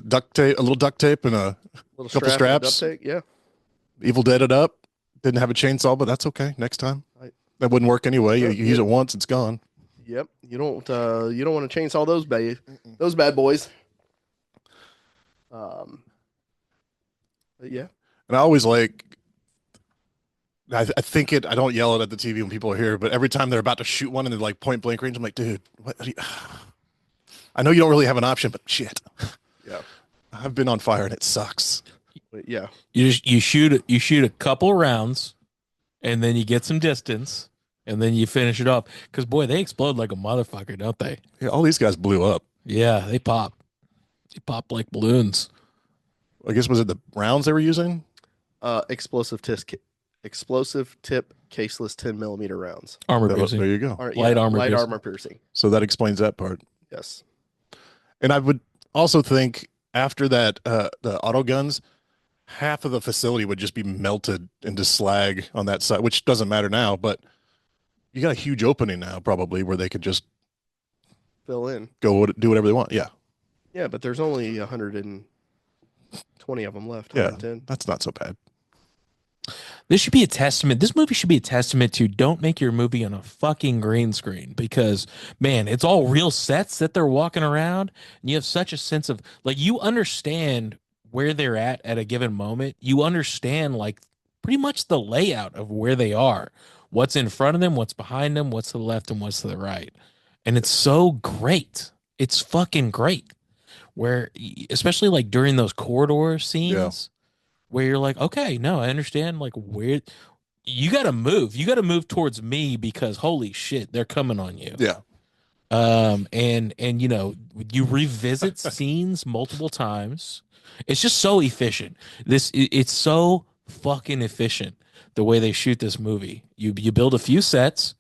Duct tape, a little duct tape, and a Little couple strap and straps. duct tape, yeah. Evil Deaded up. Didn't have a chainsaw, but that's okay. Next time, Right. that wouldn't work anyway. You Yeah. use it once, it's gone. Yep. You don't want to chainsaw those bad boys. But yeah. And I always like. I think it. I don't yell it at the TV when people are here, but every time they're about to shoot one and they're like point blank range, I'm like, dude, what? I know you don't really have an option, but shit. Yeah. I've been on fire and it sucks. But yeah. You shoot a couple rounds, and then you get some distance, and then you finish it off. Because boy, they explode like a motherfucker, don't they? Yeah, all these guys blew up. Yeah, they pop. They pop like balloons. I guess was it the rounds they were using? Explosive tip caseless 10mm rounds. Armor There piercing. you go. Light armor Light piercing. armor piercing. So that explains that part. Yes. And I would also think after that, the auto guns, half of the facility would just be melted into slag on that side, which doesn't matter now. But you got a huge opening now, probably, where they could just Fill in. go do whatever they want. Yeah, Yeah, but there's only 120 of them left. yeah, 110. that's not so bad. This should be a testament. This movie should be a testament to don't make your movie on a fucking green screen because, man, it's all real sets that they're walking around. And you have such a sense of, like, you understand where they're at a given moment. You understand, like, pretty much the layout of where they are, what's in front of them, what's behind them, what's to the left, and what's to the right. And it's so great. It's fucking great. Where, especially like during those corridor scenes, where you're like, okay, no, I understand. Like, where you got to move. You got to move towards me because holy shit, they're coming on you. Yeah, And you know, you revisit scenes multiple times. It's just so efficient. It's so fucking efficient the way they shoot this movie. You build a few sets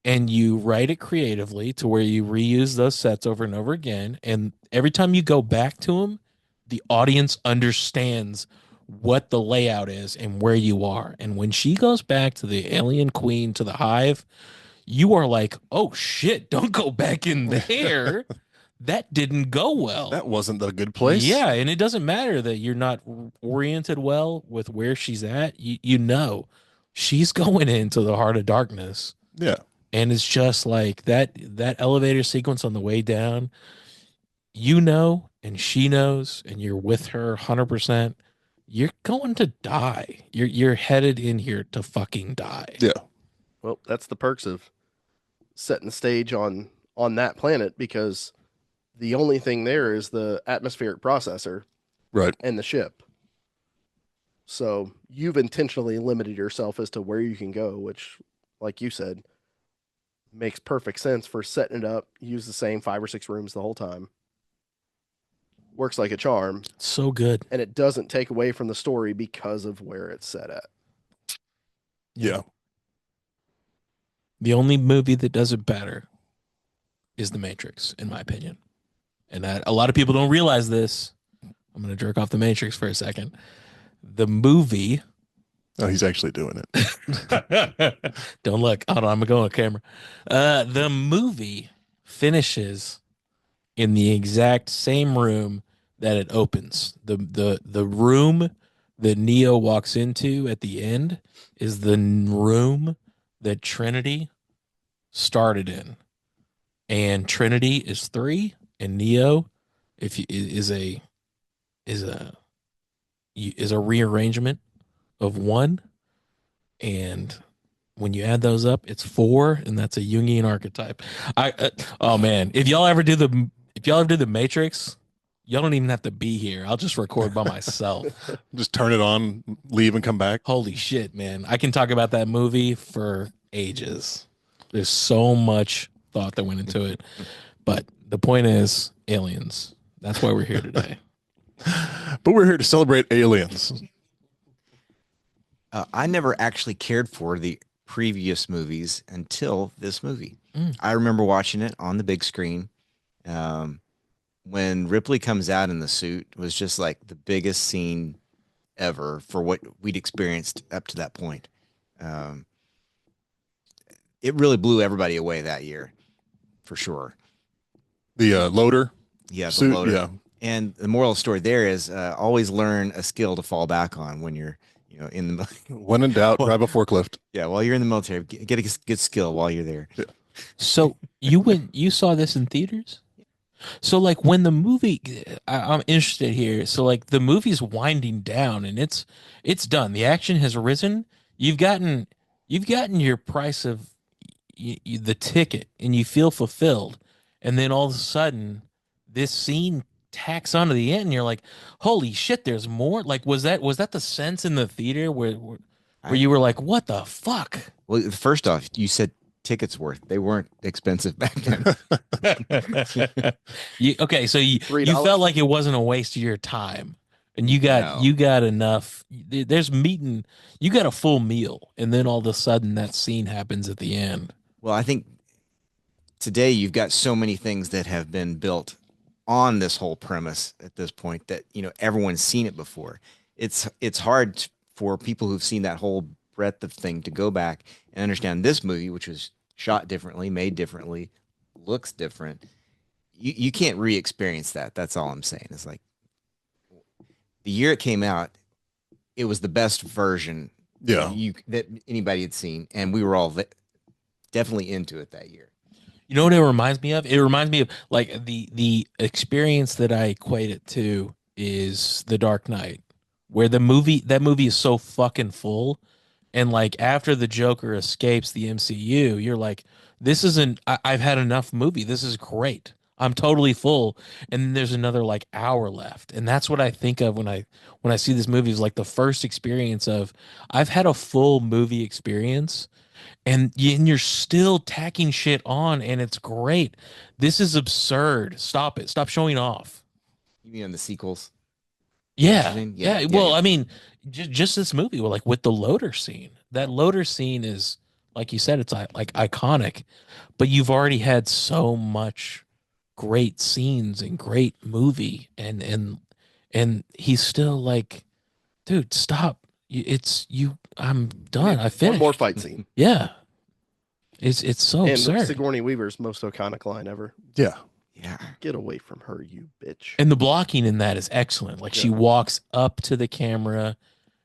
and you write it creatively to where you reuse those sets over and over again. And every time you go back to them, the audience understands what the layout is and where you are. And when she goes back to the alien queen, to the hive, you are like, oh shit, don't go back in there. That didn't go well. that wasn't the good place. Yeah, and it doesn't matter that you're not oriented well with where she's at. You know, she's going into the heart of darkness. yeah. And it's just like that elevator sequence on the way down, you know, and she knows, and you're with her 100%. You're going to die. You're headed in here to fucking die. Yeah. Well, that's the perks of setting the stage on that planet because the only thing there is the atmospheric processor Right. and the ship. So you've intentionally limited yourself as to where you can go, which, like you said, makes perfect sense for setting it up. Use the same 5 or 6 rooms the whole time. Works like a charm, So good. and it doesn't take away from the story because of where it's set at. Yeah. The only movie that does it better is The Matrix, in my opinion. And that a lot of people don't realize this. I'm going to jerk off The Matrix for a second. The movie. Oh, he's actually doing it. Don't look. Hold on, I'm going on camera. The movie finishes in the exact same room that it opens. The room that Neo walks into at the end is the room that Trinity started in. And Trinity is 3 and Neo if you is a rearrangement of one, and when you add those up, it's four, and that's a Jungian archetype. Oh man, if y'all ever do the Matrix, y'all don't even have to be here. I'll just record by myself. Just turn it on, leave, and come back. Holy shit, man! I can talk about that movie for ages. There's so much thought that went into it, but the point is aliens. That's why we're here today. But we're here to celebrate aliens. I never actually cared for the previous movies until this movie. Mm. I remember watching it on the big screen. When Ripley comes out in the suit, it was just like the biggest scene ever for what we'd experienced up to that point. It really blew everybody away that year, for sure. The loader Yeah, the suit. loader. Yeah. And the moral of the story there is always learn a skill to fall back on when you're, in the When in doubt, drive a forklift. yeah, while you're in the military, get a good skill while you're there. So you saw this in theaters? So like when the movie, I'm interested here. So like the movie's winding down and it's done. The action has risen. You've gotten your price of the ticket, and you feel fulfilled. And then all of a sudden, this scene tacks onto the end, and you're like, "Holy shit! There's more." Like, was that the sense in the theater where you were like, "What the fuck?" Well, first off, you said tickets worth. They weren't expensive back then. Okay, so you $3. felt like it wasn't a waste of your time, and you No. got enough. There's meeting. You got a full meal, and then all of a sudden that scene happens at the end. Well, I think today you've got so many things that have been built on this whole premise at this point that everyone's seen it before. It's hard for people who've seen that whole breadth of thing to go back and understand this movie, which was shot differently, made differently, looks different. You can't re-experience that. That's all I'm saying. It's like the year it came out, it was the best version Yeah. that anybody had seen, and we were all definitely into it that year. You know what it reminds me of? It reminds me of like the experience that I equate it to is The Dark Knight, where that movie is so fucking full, and like after the Joker escapes the MCU, you're like, this isn't. I've had enough movie. This is great. I'm totally full, and then there's another like hour left, and that's what I think of when I see this movie. Is like the first experience of I've had a full movie experience, and you're still tacking shit on, and it's great. This is absurd. Stop it. Stop showing off. You mean on the sequels? Yeah, Yeah, yeah. yeah, Well, yeah. I mean, just this movie, well, like with the loader scene. That loader scene is, like you said, it's like iconic, but you've already had so much great scenes and great movie, and he's still like, dude, stop. It's you. I'm done. I One finished. more fight scene. Yeah. It's so And absurd. Sigourney Weaver's most iconic line ever. Yeah. Yeah. Get away from her, you bitch. And the blocking in that is excellent. Like she Yeah. walks up to the camera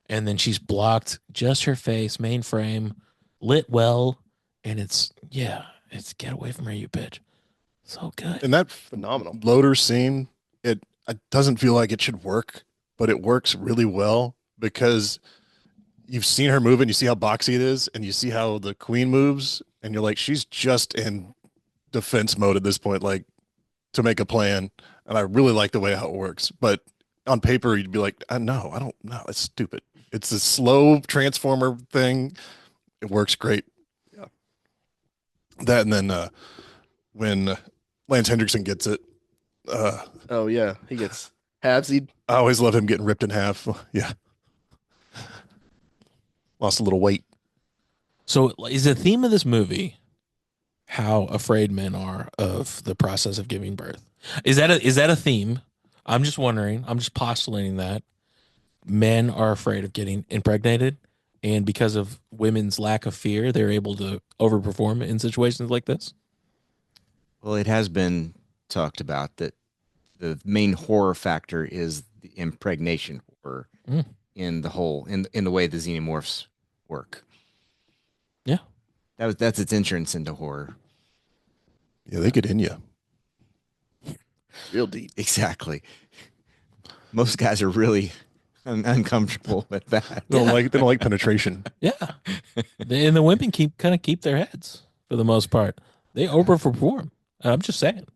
and then she's blocked just her face, mainframe, lit well, and it's get away from her, you bitch. So good. And that Phenomenal. loader scene, it doesn't feel like it should work, but it works really well because you've seen her move and you see how boxy it is, and you see how the queen moves, and you're like, she's just in defense mode at this point, like to make a plan. And I really like the way how it works. But on paper, you'd be like, no, I don't know. It's stupid. It's a slow transformer thing. It works great. Yeah. That, and then when Lance Hendrickson gets it, Oh yeah, he gets halvesied. I always love him getting ripped in half. Yeah. Lost a little weight. So is the theme of this movie how afraid men are of the process of giving birth? Is that a theme? I'm just wondering. I'm just postulating that men are afraid of getting impregnated, and because of women's lack of fear, they're able to overperform in situations like this. Well, it has been talked about that the main horror factor is the impregnation horror Mm. in the whole in the way the xenomorphs work. Yeah. That's its entrance into horror. Yeah, they get in you. Real deep. Exactly. Most guys are really uncomfortable with that. They don't like penetration. Yeah, and the women keep their heads for the most part. They overperform. I'm just saying.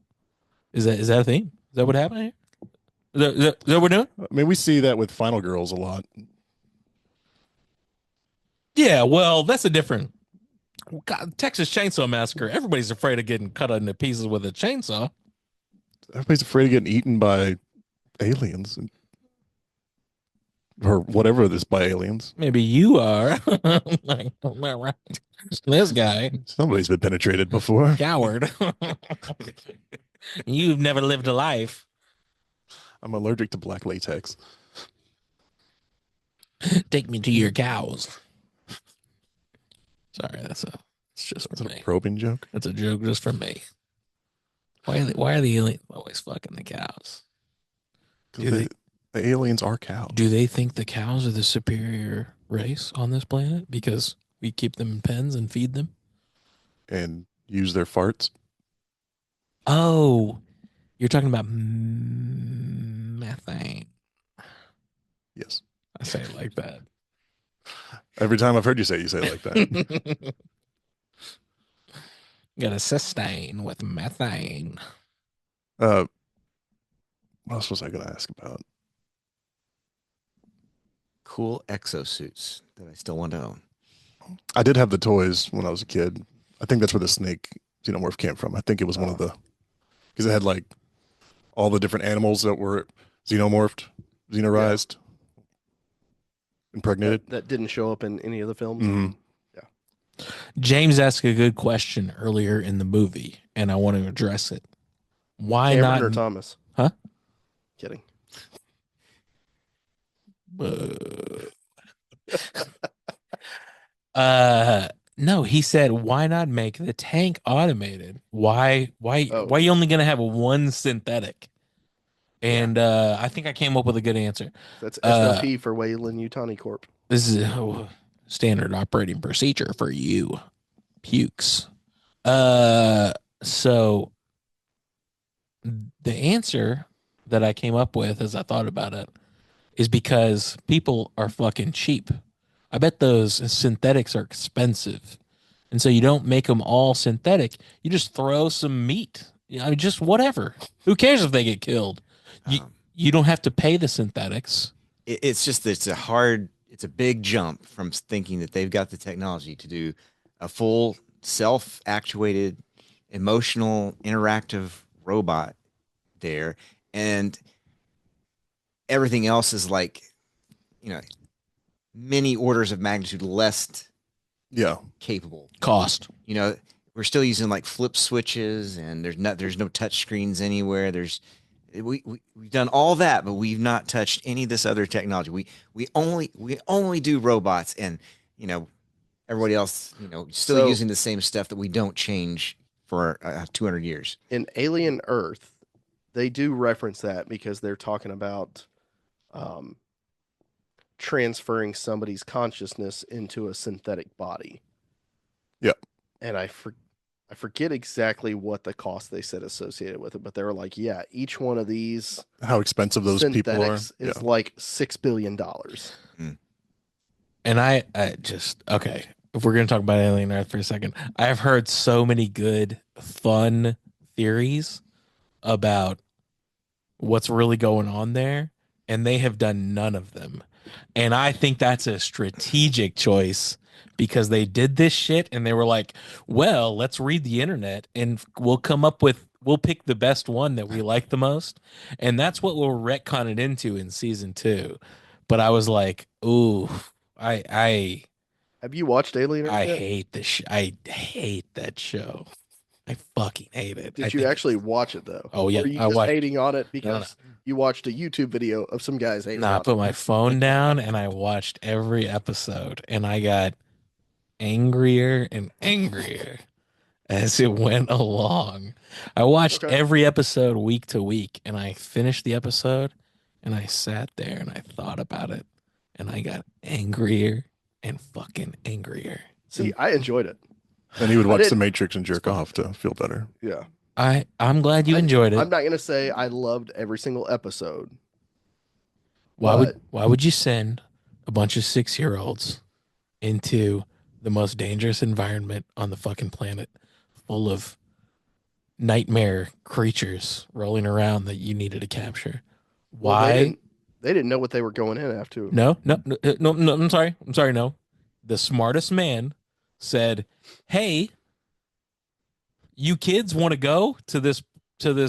Is that a thing? Is that what happened here? Is that what we're doing? I mean, we see that with Final Girls a lot. Yeah, well, that's a different. God, Texas Chainsaw Massacre. Everybody's afraid of getting cut into pieces with a chainsaw. Everybody's afraid of getting eaten by aliens or whatever this by aliens. Maybe you are. Like, right. This guy, Somebody's been penetrated before. coward. You've never lived a life. I'm allergic to black latex. Take me to your cows. Sorry, it's just Is for that a me. probing joke? That's a joke just for me. Why are the aliens always fucking the cows? Do Because the aliens are cows. Do they think the cows are the superior race on this planet because we keep them in pens and feed them? And use their farts. Oh, you're talking about methane. Yes. I say it like that. Every time I've heard you say it like that. Got to sustain with methane. What else was I going to ask about? Cool exosuits that I still want to own. I did have the toys when I was a kid. I think that's where the snake xenomorph came from. I think it was one of the, because it had like all the different animals that were xenomorphed, xenorized, impregnated. That didn't show up in any of the films. Mhm. James asked a good question earlier in the movie, and I want to address it. Why Cameron not? or Thomas? Huh? Kidding. No, he said, why not make the tank automated? Why you only gonna have one synthetic? And I think I came up with a good answer. That's SOP for Wayland Utani Corp. This is standard operating procedure for you pukes. So the answer that I came up with as I thought about it is because people are fucking cheap. I bet those synthetics are expensive. And so you don't make them all synthetic. You just throw some meat. I mean, just whatever. Who cares if they get killed? You don't have to pay the synthetics. It's a big jump from thinking that they've got the technology to do a full self-actuated, emotional, interactive robot there. And everything else is like, many orders of magnitude less capable. Cost. We're still using like flip switches, and there's no touch screens anywhere. We've done all that, but we've not touched any of this other technology. We only do robots, and everybody else still using the same stuff that we don't change for 200 years. In Alien Earth, they do reference that because they're talking about transferring somebody's consciousness into a synthetic body. Yep. And I forget exactly what the cost they said associated with it, but they were like, yeah, each one of these How expensive those people are. synthetics is like $6 billion. And I just, okay, if we're going to talk about Alien Earth for a second, I've heard so many good, fun theories about what's really going on there, and they have done none of them. And I think that's a strategic choice because they did this shit and they were like, well, let's read the internet and we'll pick the best one that we like the most. And that's what we'll retcon it into in season 2. But I was like, ooh, I Have you watched Alien Earth? I yet? hate this. I hate that show. I fucking hate it. Did you actually watch it though? Oh yeah, Or are you I just watched. hating on it because you watched a YouTube video of some guys hating No, I on put it? my phone down and I watched every episode, and I got angrier and angrier as it went along. I watched Okay. every episode week to week, and I finished the episode, and I sat there and I thought about it, and I got angrier and fucking angrier. See, I enjoyed it. And he would I watch The didn't- Matrix and jerk off to feel better. Yeah. I'm glad you enjoyed it. I'm not gonna say I loved every single episode. Why would you send a bunch of 6-year-olds into the most dangerous environment on the fucking planet, full of nightmare creatures rolling around that you needed to capture? Well, Why? they didn't know what they were going in after. No, no, no, no, no. I'm sorry. I'm sorry. No, the smartest man said, "Hey, you kids want to go to this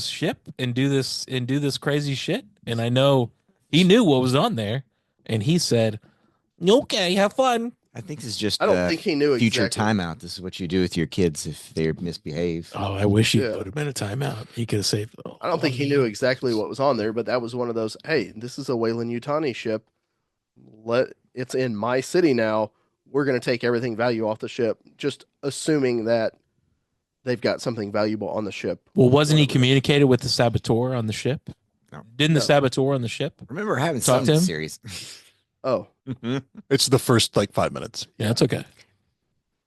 ship and do this crazy shit?" And I know he knew what was on there, and he said, "Okay, have fun." I think this is just I don't think he knew future exactly. timeout. This is what you do with your kids if they misbehave. Oh, I wish he Yeah. put him in a timeout. He could have saved. I don't think he knew exactly what was on there, but that was one of those. Hey, this is a Wayland Utani ship. It's in my city now. We're gonna take everything value off the ship, just assuming that they've got something valuable on the ship. Well, wasn't he Whatever. communicated with the saboteur on the ship? No. Didn't the No. saboteur on the ship? Remember having Talk some to him? series. Oh, It's the first like 5 minutes. Yeah, it's okay.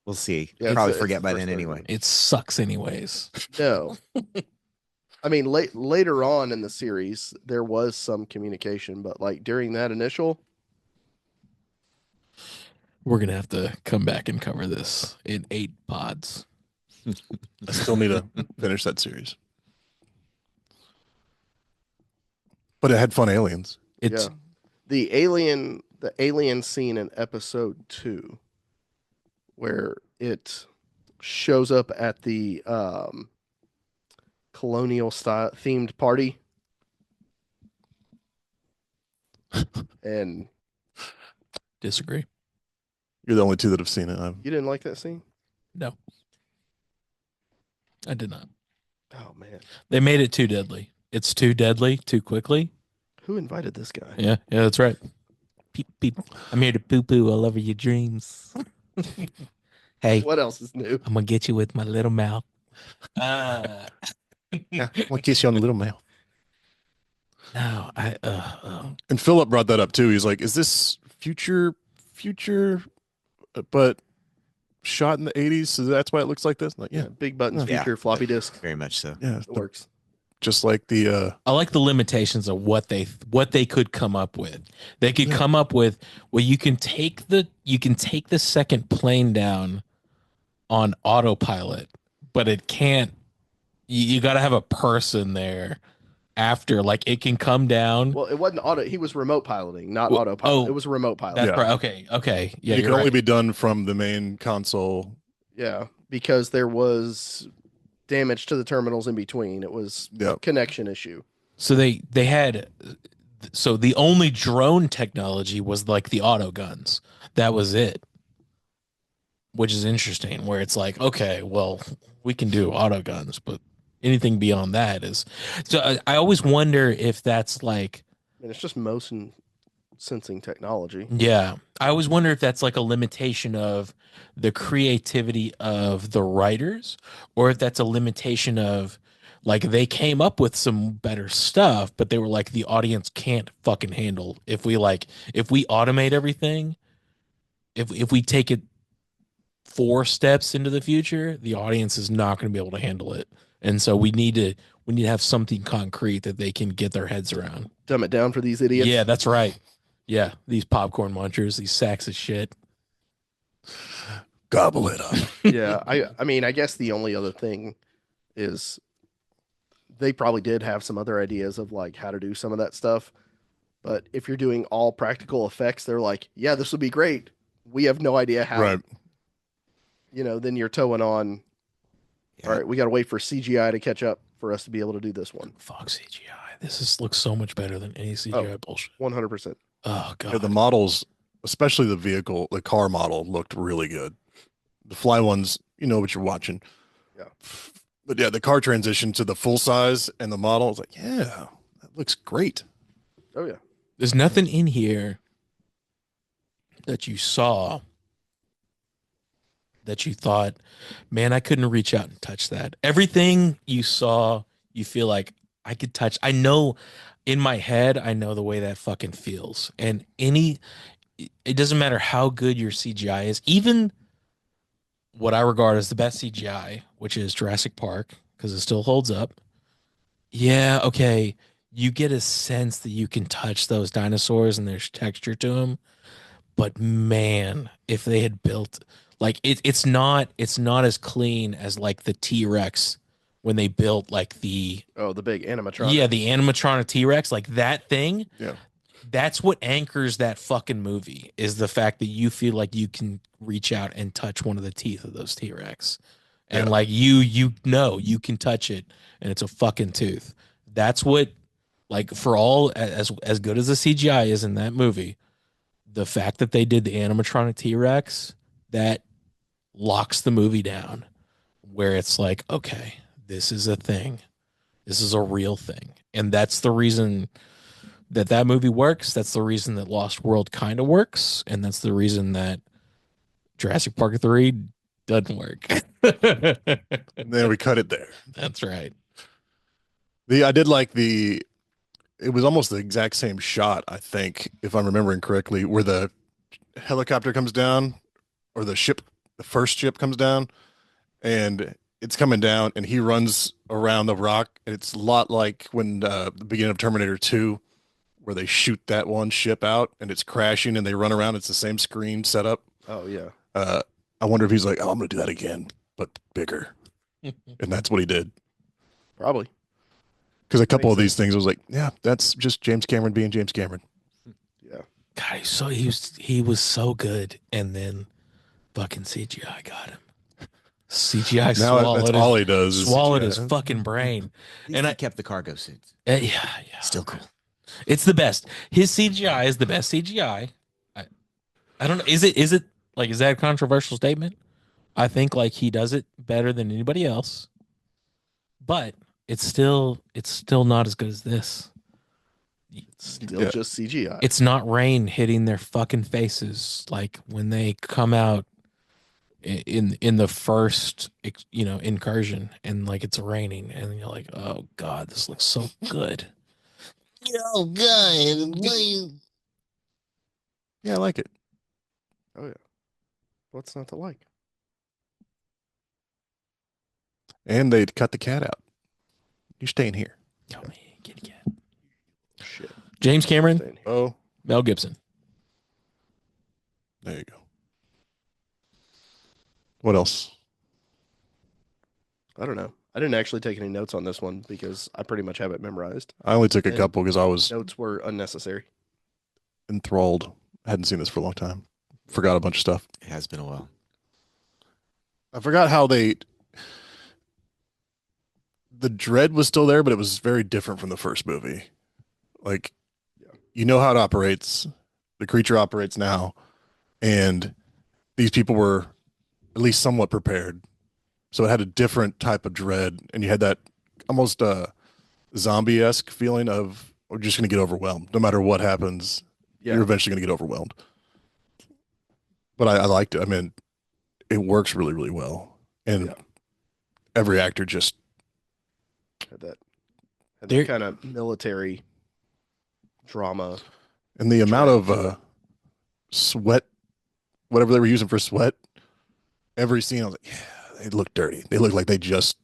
We'll see. Yeah, Probably it's the forget by first then 30 anyway. minutes. It sucks anyways. no. I mean, later on in the series, there was some communication, but like during that initial, We're gonna have to come back and cover this in 8 pods. I still need to finish that series. But it had fun aliens. It's yeah, the alien scene in episode 2, where it shows up at the colonial style themed party, and disagree. You're the only two that have seen it. you didn't like that scene. No, I did not. Oh man, They made it too deadly. It's too deadly too quickly. who invited this guy? Yeah, that's right. Peep, peep. I'm here to poo poo all over your dreams. Hey, What else is new? I'm gonna get you with my little mouth. Yeah, I'll kiss you on the little mouth. No, And Philip brought that up too. He's like, "Is this future, but shot in the '80s? So that's why it looks like this." Like, yeah, Big buttons, Yeah. future floppy disk. Very much so. yeah, It works. just like the I like the limitations of what they could come up with. They could Yeah. come up with, well, you can take the second plane down on autopilot, but it can't. You got to have a person there after, like it can come down. Well, it wasn't auto. He was remote piloting, not Well, autopilot. oh, It was a remote pilot. That's Yeah. right. Okay. Yeah, it you're can only right. be done from the main console. Yeah, because there was damage to the terminals in between. It was Yeah. a connection issue. So they had. So the only drone technology was like the auto guns. That was it. Which is interesting, where it's like, okay, well, we can do auto guns, but anything beyond that is. So I always wonder if that's like, And it's just motion sensing technology. yeah, I always wonder if that's like a limitation of the creativity of the writers, or if that's a limitation of like they came up with some better stuff, but they were like, the audience can't fucking handle if we automate everything, if we take it 4 steps into the future, the audience is not going to be able to handle it. And so we need to have something concrete that they can get their heads around. Dumb it down for these idiots. Yeah, that's right. Yeah, these popcorn munchers, these sacks of shit. Gobble it up. Yeah. I mean, I guess the only other thing is they probably did have some other ideas of like how to do some of that stuff. But if you're doing all practical effects, they're like, yeah, this would be great. We have no idea how. Right. Then you're towing on. Yeah. All right, we got to wait for CGI to catch up for us to be able to do this one. Fuck CGI. Looks so much better than any CGI bullshit. 100%. Oh god. Yeah, the models, especially the car model, looked really good. The fly ones, you know what you're watching. Yeah. But yeah, the car transition to the full size and the model, I was like, yeah, that looks great. Oh yeah. There's nothing in here that you saw that you thought, man, I couldn't reach out and touch that. Everything you saw, you feel like I could touch. I know in my head, I know the way that fucking feels. And it doesn't matter how good your CGI is, even what I regard as the best CGI, which is Jurassic Park, because it still holds up. Yeah, okay. You get a sense that you can touch those dinosaurs and there's texture to them. But man, if they had built like it's not as clean as like the T-Rex when they built like the Oh, the big animatronic. yeah, the animatronic T-Rex, like that thing. Yeah. That's what anchors that fucking movie is the fact that you feel like you can reach out and touch one of the teeth of those T-Rex. And Yeah. like you know you can touch it and it's a fucking tooth. That's what like for all as good as the CGI is in that movie, the fact that they did the animatronic T-Rex, that locks the movie down where it's like, okay, this is a thing. This is a real thing. And that's the reason that movie works. That's the reason that Lost World kind of works. And that's the reason that Jurassic Park 3 doesn't work. And then we cut it there. That's right. I did like it was almost the exact same shot, I think, if I'm remembering correctly, where the helicopter comes down or the first ship comes down and it's coming down and he runs around the rock. And it's a lot like when the beginning of Terminator 2, where they shoot that one ship out and it's crashing and they run around. It's the same screen setup. Oh yeah. I wonder if he's like, oh, I'm going to do that again, but bigger. And that's what he did. Probably. Because a couple Makes of these things, I was like, yeah, that's just James Cameron being James Cameron. Yeah. God, he was so good. And then fucking CGI got him. CGI Now swallowed that's his, all he does. Is swallowed CGI. his fucking brain. And And I I- kept the cargo suits. Yeah. Still cool. It's the best. His CGI is the best CGI. I don't know. Is it like, is that a controversial statement? I think like he does it better than anybody else, but it's still not as good as this. Still Yeah. just CGI. It's not rain hitting their fucking faces like when they come out in the first incursion and like it's raining and you're like, oh god, this looks so good. Oh god. Yeah, I like it. Oh yeah. What's not to like? And they cut the cat out. You're staying here. Oh man, kitty cat. Shit. James Cameron, Staying here. Oh, Mel Gibson. there you go. What else? I don't know. I didn't actually take any notes on this one because I pretty much have it memorized. I only took a And- couple because I was Notes were unnecessary. enthralled. Hadn't seen this for a long time. Forgot a bunch of stuff. It has been a while. I forgot how the dread was still there, but it was very different from the first movie. Like, Yeah. you know how it operates. The creature operates now, and these people were at least somewhat prepared. So it had a different type of dread, and you had that almost zombie-esque feeling of we're just going to get overwhelmed. No matter what happens, Yeah. you're eventually going to get overwhelmed. But I liked it. I mean, it works really, really well, and Yeah. every actor just Had that There- kind of military drama. and the amount of sweat, whatever they were using for sweat, every scene I was like, yeah, they look dirty. They look like they just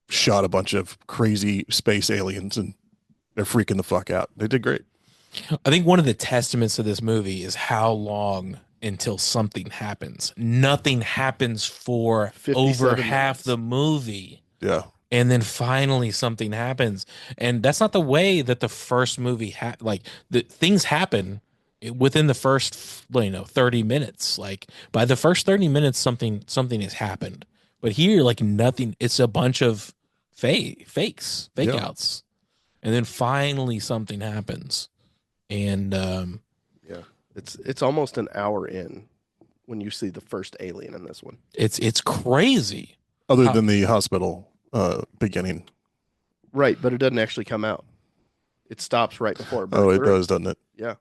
shot a bunch of crazy space aliens and they're freaking the fuck out. They did great. I think one of the testaments of this movie is how long until something happens. Nothing happens for 57 over half minutes. the movie. Yeah. And then finally something happens. And that's not the way that the first movie like the things happen within the first 30 minutes. Like by the first 30 minutes something has happened. But here like nothing, it's a bunch of fakes, fake Yeah. outs. And then finally something happens. And It's almost an hour in when you see the first alien in this one. it's crazy. Other How- than the hospital beginning. Right, but it doesn't actually come out. It stops right before it Oh, breaks it through. does, doesn't it? Yeah.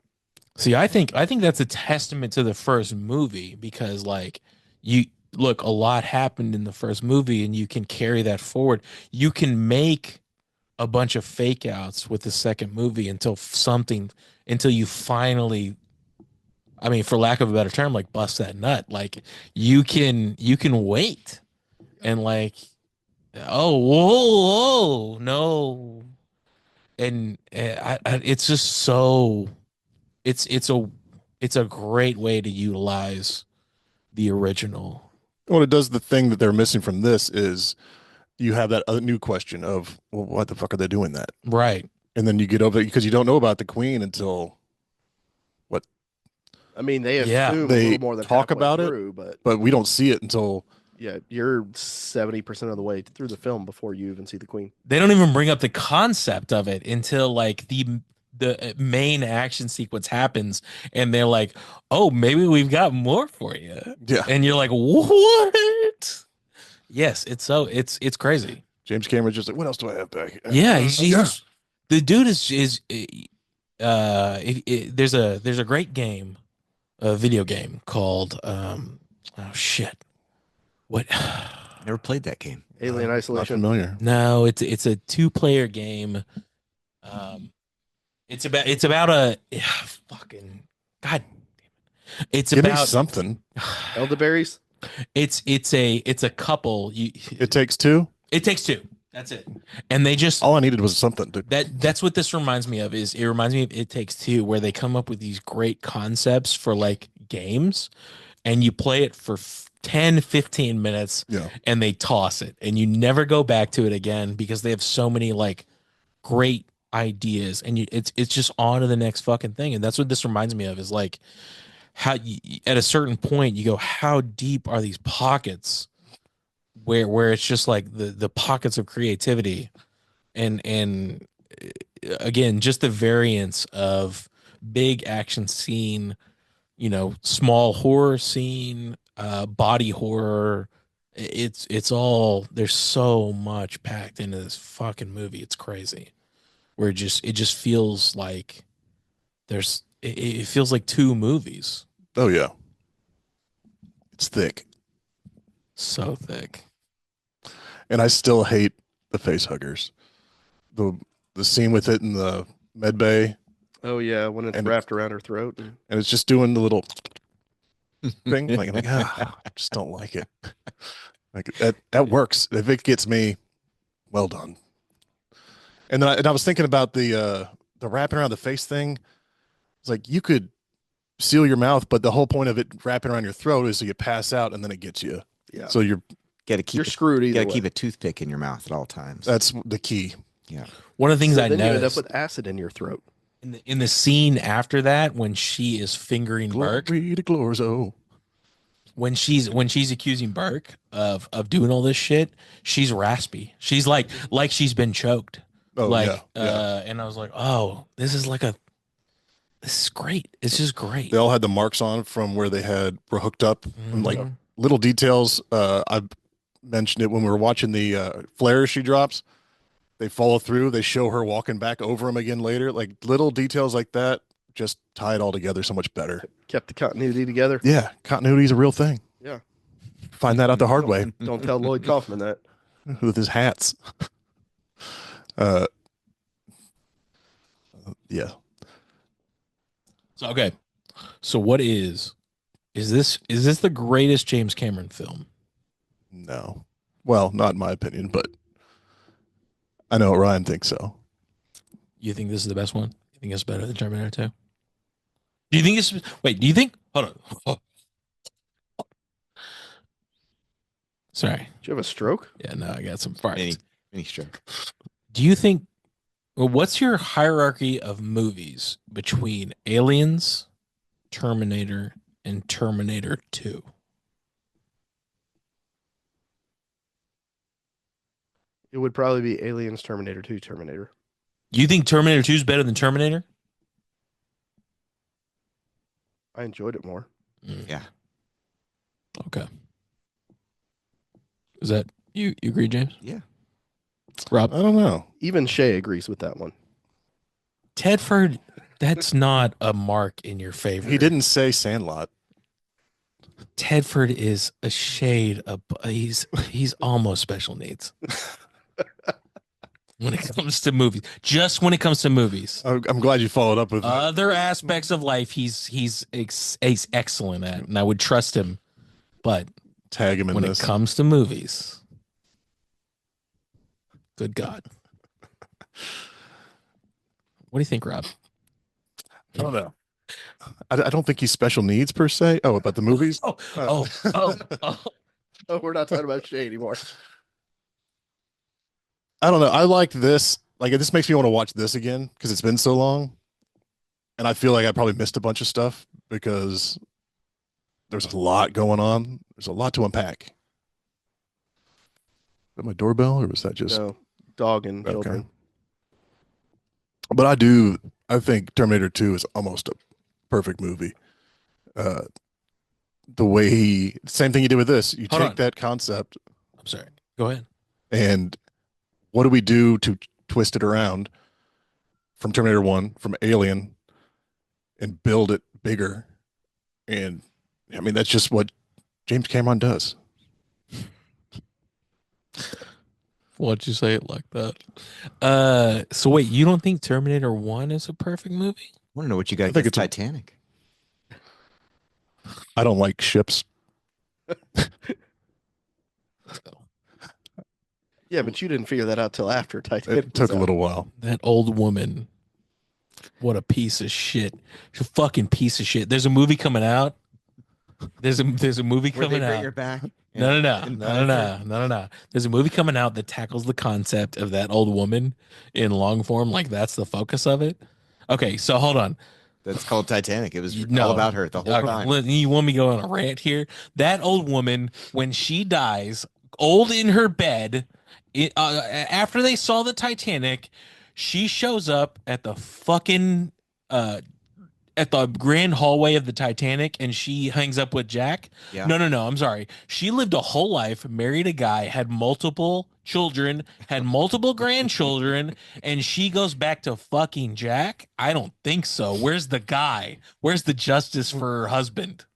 See, I think that's a testament to the first movie because like you look, a lot happened in the first movie and you can carry that forward. You can make a bunch of fake outs with the second movie until you finally, I mean, for lack of a better term, like bust that nut. Like you can wait and like Oh, whoa, no. And it's just so it's it's a great way to utilize the original. Well, it does the thing that they're missing from this is you have that other new question of, well, what the fuck are they doing that? Right. And then you get over it because you don't know about the Queen until what? I mean, they Yeah. assume a They little more than talk halfway about it, through, but But we don't see it until yeah, you're 70% of the way through the film before you even see the Queen. They don't even bring up the concept of it until like the main action sequence happens and they're like, "Oh, maybe we've got more for you." yeah. And you're like, "What?" Yes, it's crazy. James Cameron's just like, what else do I have back? Yeah, he's Yeah. the dude is there's a great game, a video game called oh shit. What Never played that game. Alien Not Isolation. familiar. No, it's a two-player game. It's about a fucking god. It's Give me about something. Elderberries. it's a couple. It takes two. It takes two. That's it. And they just All I needed was something. that's what this reminds me of. Is it reminds me of It Takes Two, where they come up with these great concepts for like games, and you play it for 10, 15 minutes, Yeah. and they toss it, and you never go back to it again because they have so many like great ideas, and it's just on to the next fucking thing. And that's what this reminds me of, is like how at a certain point you go, how deep are these pockets where it's just like the pockets of creativity, and again, just the variance of big action scene, small horror scene, body horror. It's all, there's so much packed into this fucking movie. It's crazy. Where it just feels like it feels like two movies. Oh yeah. It's thick. So thick. And I still hate the face huggers. The scene with it in the med bay, Oh yeah, when it's And wrapped around her throat. And and it's just doing the little thing. Like I just don't like it. Like that works. If it gets me, well done. And then I was thinking about the wrapping around the face thing. It's like you could seal your mouth, but the whole point of it wrapping around your throat is so you pass out and then it gets you. yeah, So Got to keep you're screwed either got to way. keep a toothpick in your mouth at all times. that's the key. One of the things So I then you end up noticed with acid in your throat. in the scene after that, when she is fingering Burke, Glory to Glorzo. when she's accusing Burke of doing all this shit, she's raspy. She's like she's been choked. Oh like yeah. and I was like, oh, this is great. It's just great. They all had the marks on from where they were hooked up. And like Mhm. little details. I mentioned it when we were watching the flares she drops. They follow through. They show her walking back over them again later. Like little details like that just tie it all together so much better. Kept the continuity together. Yeah, continuity is a real thing. Yeah. Find that out the hard way Don't tell Lloyd Kaufman that. with his hats. Yeah. So okay. So what is this the greatest James Cameron film? No. Well, not in my opinion, but I know Ryan thinks so. You think this is the best one? You think it's better than Terminator 2? Do you think it's do you think hold on. Sorry. Did you have a stroke? Yeah, no, I got some farts. Mini stroke. Do you think what's your hierarchy of movies between Aliens, Terminator, and Terminator 2? It would probably be Aliens, Terminator 2, Terminator. You think Terminator 2 is better than Terminator? I enjoyed it more. Yeah. Okay. Is that you agree, James? Yeah. Rob? I don't know. Even Shay agrees with that one. Tedford, that's not a mark in your favor. He didn't say Sandlot. Tedford is a shade of he's almost special needs. When it comes to movies. Just when it comes to movies. I'm glad you followed up with Other aspects of life he's excellent at, and I would trust him. But tag him in when this. it comes to movies, Good God. What do you think, Rob? I don't know. I don't think he's special needs per se. Oh, about the movies? Oh. Oh, we're not talking about Shay anymore. I don't know. I liked this. Like, this makes me want to watch this again because it's been so long. And I feel like I probably missed a bunch of stuff because there's a lot going on. There's a lot to unpack. Is that my doorbell or was that just? No, dog and Okay. children. But I think Terminator 2 is almost a perfect movie. The way same thing you did with this. You Hold take on. that concept I'm sorry. Go ahead. and what do we do to twist it around from Terminator 1, from Alien, and build it bigger? And I mean, that's just what James Cameron does. Why'd you say it like that? So wait, you don't think Terminator 1 is a perfect movie? I want to know what you got I think against it's Titanic. I don't like ships. Yeah, but you didn't figure that out till after Titanic. It took was a out. little while. That old woman. What a piece of shit. She's a fucking piece of shit. There's a movie coming out. There's a movie Where they coming bring out. her back. No. There's a movie coming out that tackles the concept of that old woman in long form. Like that's the focus of it. Okay, so hold on. That's called Titanic. It was No. all about her the whole Okay, time. you want me to go on a rant here? That old woman, when she dies, old in her bed, after they saw the Titanic, she shows up at the fucking at the grand hallway of the Titanic and she hangs up with Jack. Yeah. No, I'm sorry. She lived a whole life, married a guy, had multiple children, had multiple grandchildren, and she goes back to fucking Jack? I don't think so. Where's the guy? Where's the justice for her husband?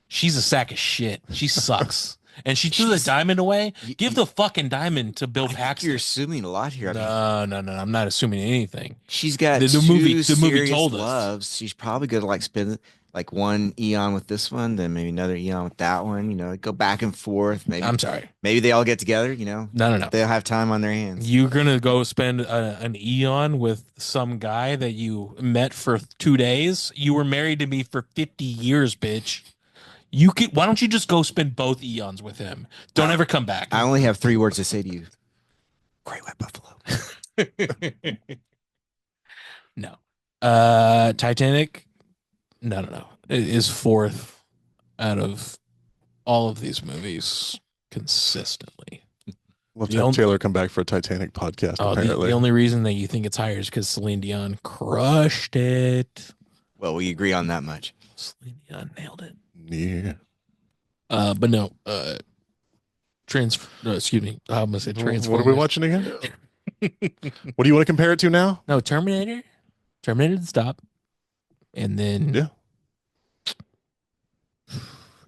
She's a sack of shit. She sucks. And she threw the diamond away. Give the fucking diamond to Bill I think Paxton. you're assuming a lot here. I mean, No. I'm not assuming anything. she's got The two movie serious told us. loves. She's probably gonna like spend like one eon with this one, then maybe another eon with that one. You know, go back and forth. Maybe I'm sorry. maybe they all get together. You know, No. they'll have time on their hands. You're gonna go spend an eon with some guy that you met for 2 days. You were married to me for 50 years, bitch. You could. Why don't you just go spend both eons with him? Don't ever come back. I only have 3 words to say to you. Great white buffalo. No. Titanic. No. It is fourth out of all of these movies consistently. Let's The have only- Taylor come back for a Titanic podcast. Oh, Apparently, the only reason that you think it's higher is because Celine Dion crushed it. Well, we agree on that much. Celine Dion nailed it. yeah. But no. Excuse me. I'm gonna say Transformers. What are we watching again? What do you want to compare it to now? No, Terminator to stop, and then Yeah.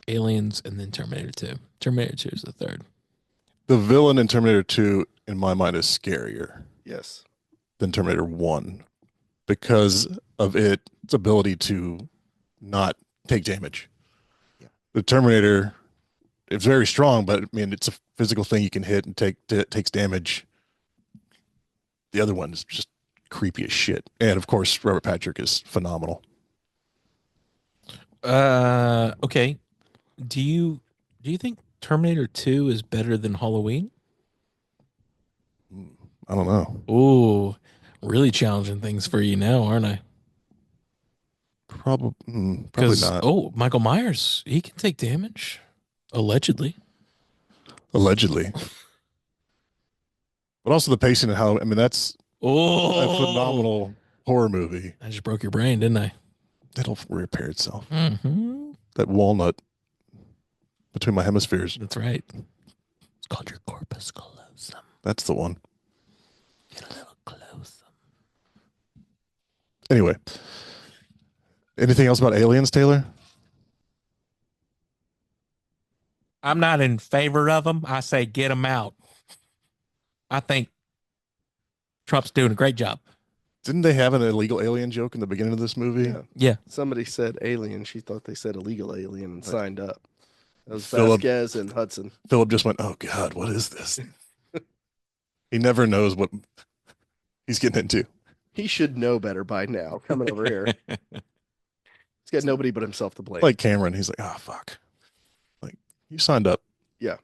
Aliens, and then Terminator 2. Terminator 2 is the third. The villain in Terminator 2, in my mind, is scarier Yes. than Terminator 1 because of its ability to not take damage. Yeah. The Terminator, it's very strong, but I mean, it's a physical thing you can hit and takes damage. The other one is just creepy as shit. And of course, Robert Patrick is phenomenal. Okay. Do you think Terminator 2 is better than Halloween? I don't know. Ooh, really challenging things for you now, aren't I? Probably 'Cause, not. Oh, Michael Myers, he can take damage, allegedly. Allegedly. But also the pacing and how, I mean, that's Oh, a phenomenal horror movie. I just broke your brain, didn't I? That'll repair itself. Mm-hmm. That walnut between my hemispheres. That's right. It's called your corpus callosum. That's the one. Get a little closer. Anyway. Anything else about aliens, Taylor? I'm not in favor of them. I say get them out. I think Trump's doing a great job. Didn't they have an illegal alien joke in the beginning of this movie? Yeah. Yeah. Somebody said alien. She thought they said illegal alien and signed up. That was Philip- Vasquez and Hudson. Philip just went, "Oh God, what is this?" He never knows what he's getting into. He should know better by now. Coming over here, he's got nobody but himself to blame. Like Cameron, he's like, oh fuck. Like, you signed up. Yeah.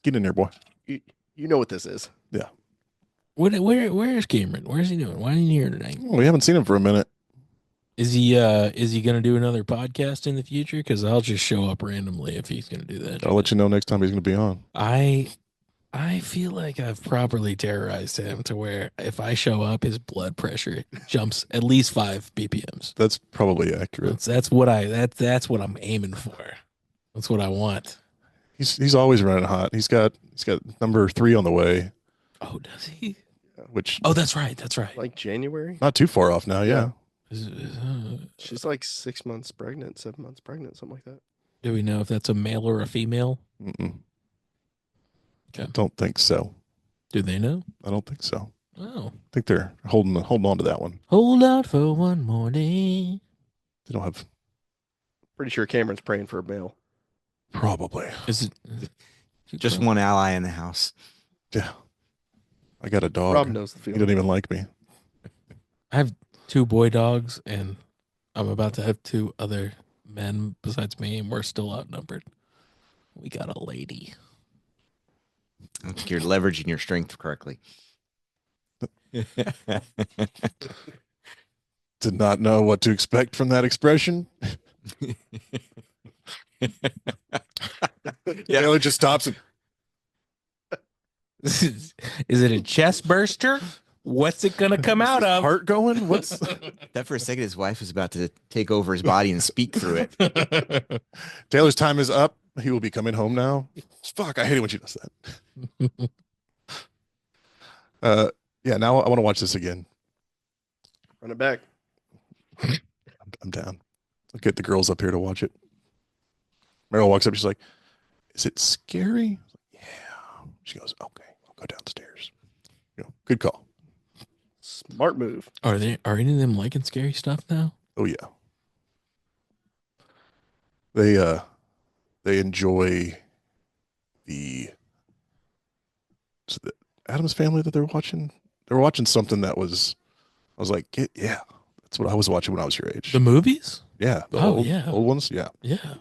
Get in there, boy. you know what this is. Where's Cameron? Where's he doing? Why isn't he here tonight? We haven't seen him for a minute. Is he gonna do another podcast in the future? Because I'll just show up randomly if he's gonna do that. I'll let you know next time he's going to be on. I feel like I've properly terrorized him to where if I show up, his blood pressure jumps at least 5 BPMs. That's probably accurate. That's what I'm aiming for. That's what I want. He's always running hot. He's got number 3 on the way, Oh, does he? which Oh, that's right. That's right. Like January. not too far off now. Yeah. She's like 6 months pregnant, 7 months pregnant, something like that. Do we know if that's a male or a female? Mm-mm. Okay. Don't think so. Do they know? I don't think so. Oh, I think they're holding on to that one. hold out for one more day. They don't have Pretty sure Cameron's praying for a male. probably. Is it Just one ally in the house. Yeah. I got a dog. Rob knows the He feeling. doesn't even like me. I have 2 boy dogs, and I'm about to have 2 other men besides me, and we're still outnumbered. We got a lady. I don't think you're leveraging your strength correctly. Did not know what to expect from that expression. Taylor just stops and Is it a chest burster? What's it gonna come out of? heart going. What's That for a second, his wife is about to take over his body and speak through it. Taylor's time is up. He will be coming home now. Fuck, I hate it when she does that. Yeah, now I want to watch this again. Run it back. I'm down. I'll get the girls up here to watch it. Meryl walks up. She's like, "Is it scary?" Yeah. She goes, "Okay, I'll go downstairs." Good call. Smart move. Are any of them liking scary stuff now? Oh yeah. They enjoy the Addams Family that they're watching. They were watching something that was. I was like, yeah, that's what I was watching when I was your age. The movies? Yeah. The Oh, old, yeah. old ones. Yeah. Yeah,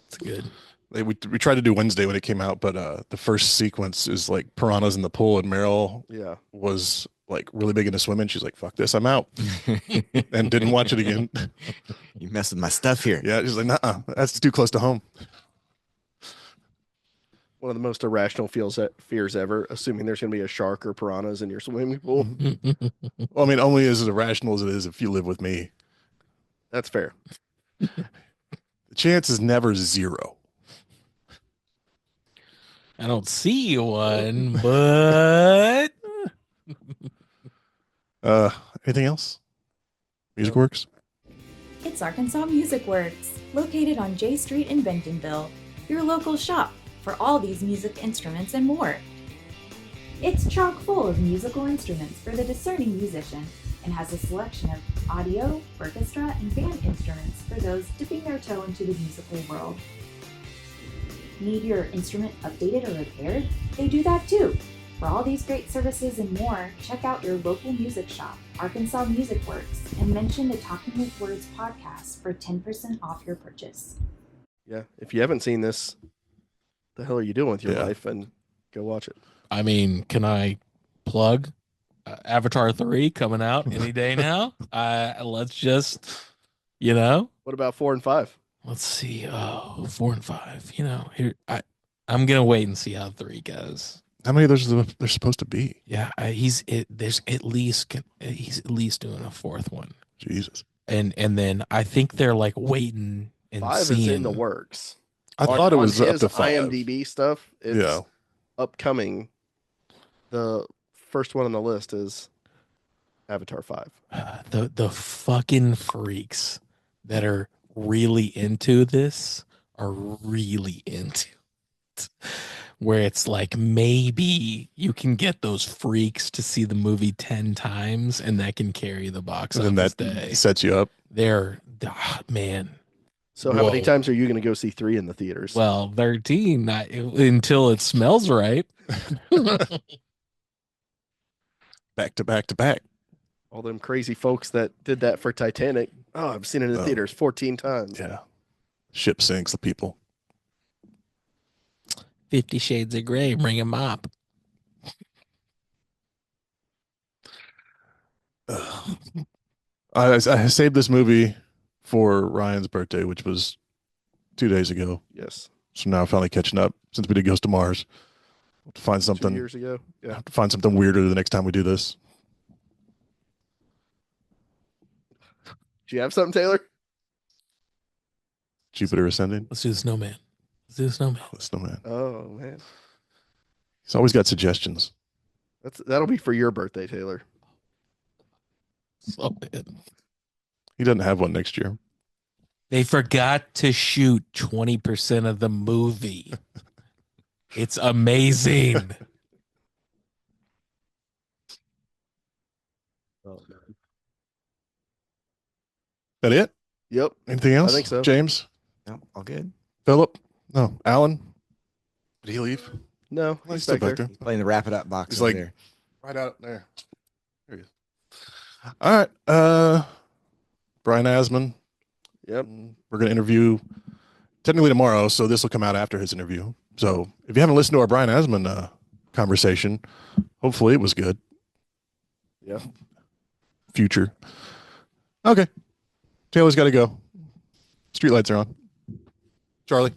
it's good. We tried to do Wednesday when it came out, but the first sequence is like piranhas in the pool, and Meryl Yeah. was like really big into swimming. She's like, "Fuck this, I'm out," and didn't watch it again. You messed with my stuff here. Yeah, she's like, "Nah, that's too close to home." One of the most irrational fears ever, assuming there's going to be a shark or piranhas in your swimming pool. Well, I mean, only as irrational as it is if you live with me. That's fair. The chance is never 0. I don't see one, but Anything else? Music Works. It's Arkansas Music Works, located on J Street in Bentonville, your local shop for all these music instruments and more. It's chock full of musical instruments for the discerning musician and has a selection of audio, orchestra, and band instruments for those dipping their toe into the musical world. Need your instrument updated or repaired? They do that too. For all these great services and more, check out your local music shop, Arkansas Music Works, and mention the Talking with Words podcast for 10% off your purchase. Yeah. If you haven't seen this, the hell are you doing with your Yeah. life? And go watch it. I mean, can I plug Avatar 3 coming out any day now? Let's just, What about 4 and 5? let's see. Oh, 4 and 5. Here I'm gonna wait and see how 3 goes. How many of those are there supposed to be? Yeah, he's at least doing a 4th one, Jesus. and then I think they're like waiting and 5 seeing. is in the works. I thought it was up his to 5. IMDb stuff. It's Yeah. upcoming. The first one on the list is Avatar 5. The fucking freaks that are really into this are really into it. Where it's like maybe you can get those freaks to see the movie 10 times and that can carry the box And then office that day. sets you up. Man. So how many Whoa. times are you going to go see 3 in the theaters? Well, 13 until it smells right. back to back to back. All them crazy folks that did that for Titanic. Oh, I've seen it in the Oh. theaters 14 times. Yeah. Ship sinks the people. 50 Shades of Grey, bring a mop. I saved this movie for Ryan's birthday, which was 2 days ago. Yes. So now I'm finally catching up since we did Ghost of Mars. Have to find 2 something. years ago. Yeah. Have to find something weirder the next time we do this. Do you have something, Taylor? Jupiter Ascending. Let's do the snowman. Let's do the snowman. The snowman. Oh man. He's always got suggestions. That'll be for your birthday, Taylor. Snowman. He doesn't have one next year. They forgot to shoot 20% of the movie. It's amazing. Oh man. That it? Yep. Anything else? think so. James? No, all good. Philip? No. Alan? Did he leave? No, He's he's still back back there. there. Playing the wrap it up box He's over like- there. Right out there. There he is. All right. Brian Asman. Yep. We're going to interview technically tomorrow, so this will come out after his interview. So if you haven't listened to our Brian Asman conversation, hopefully it was good. Yeah. Future. Okay. Taylor's got to go. Streetlights are on. Charlie.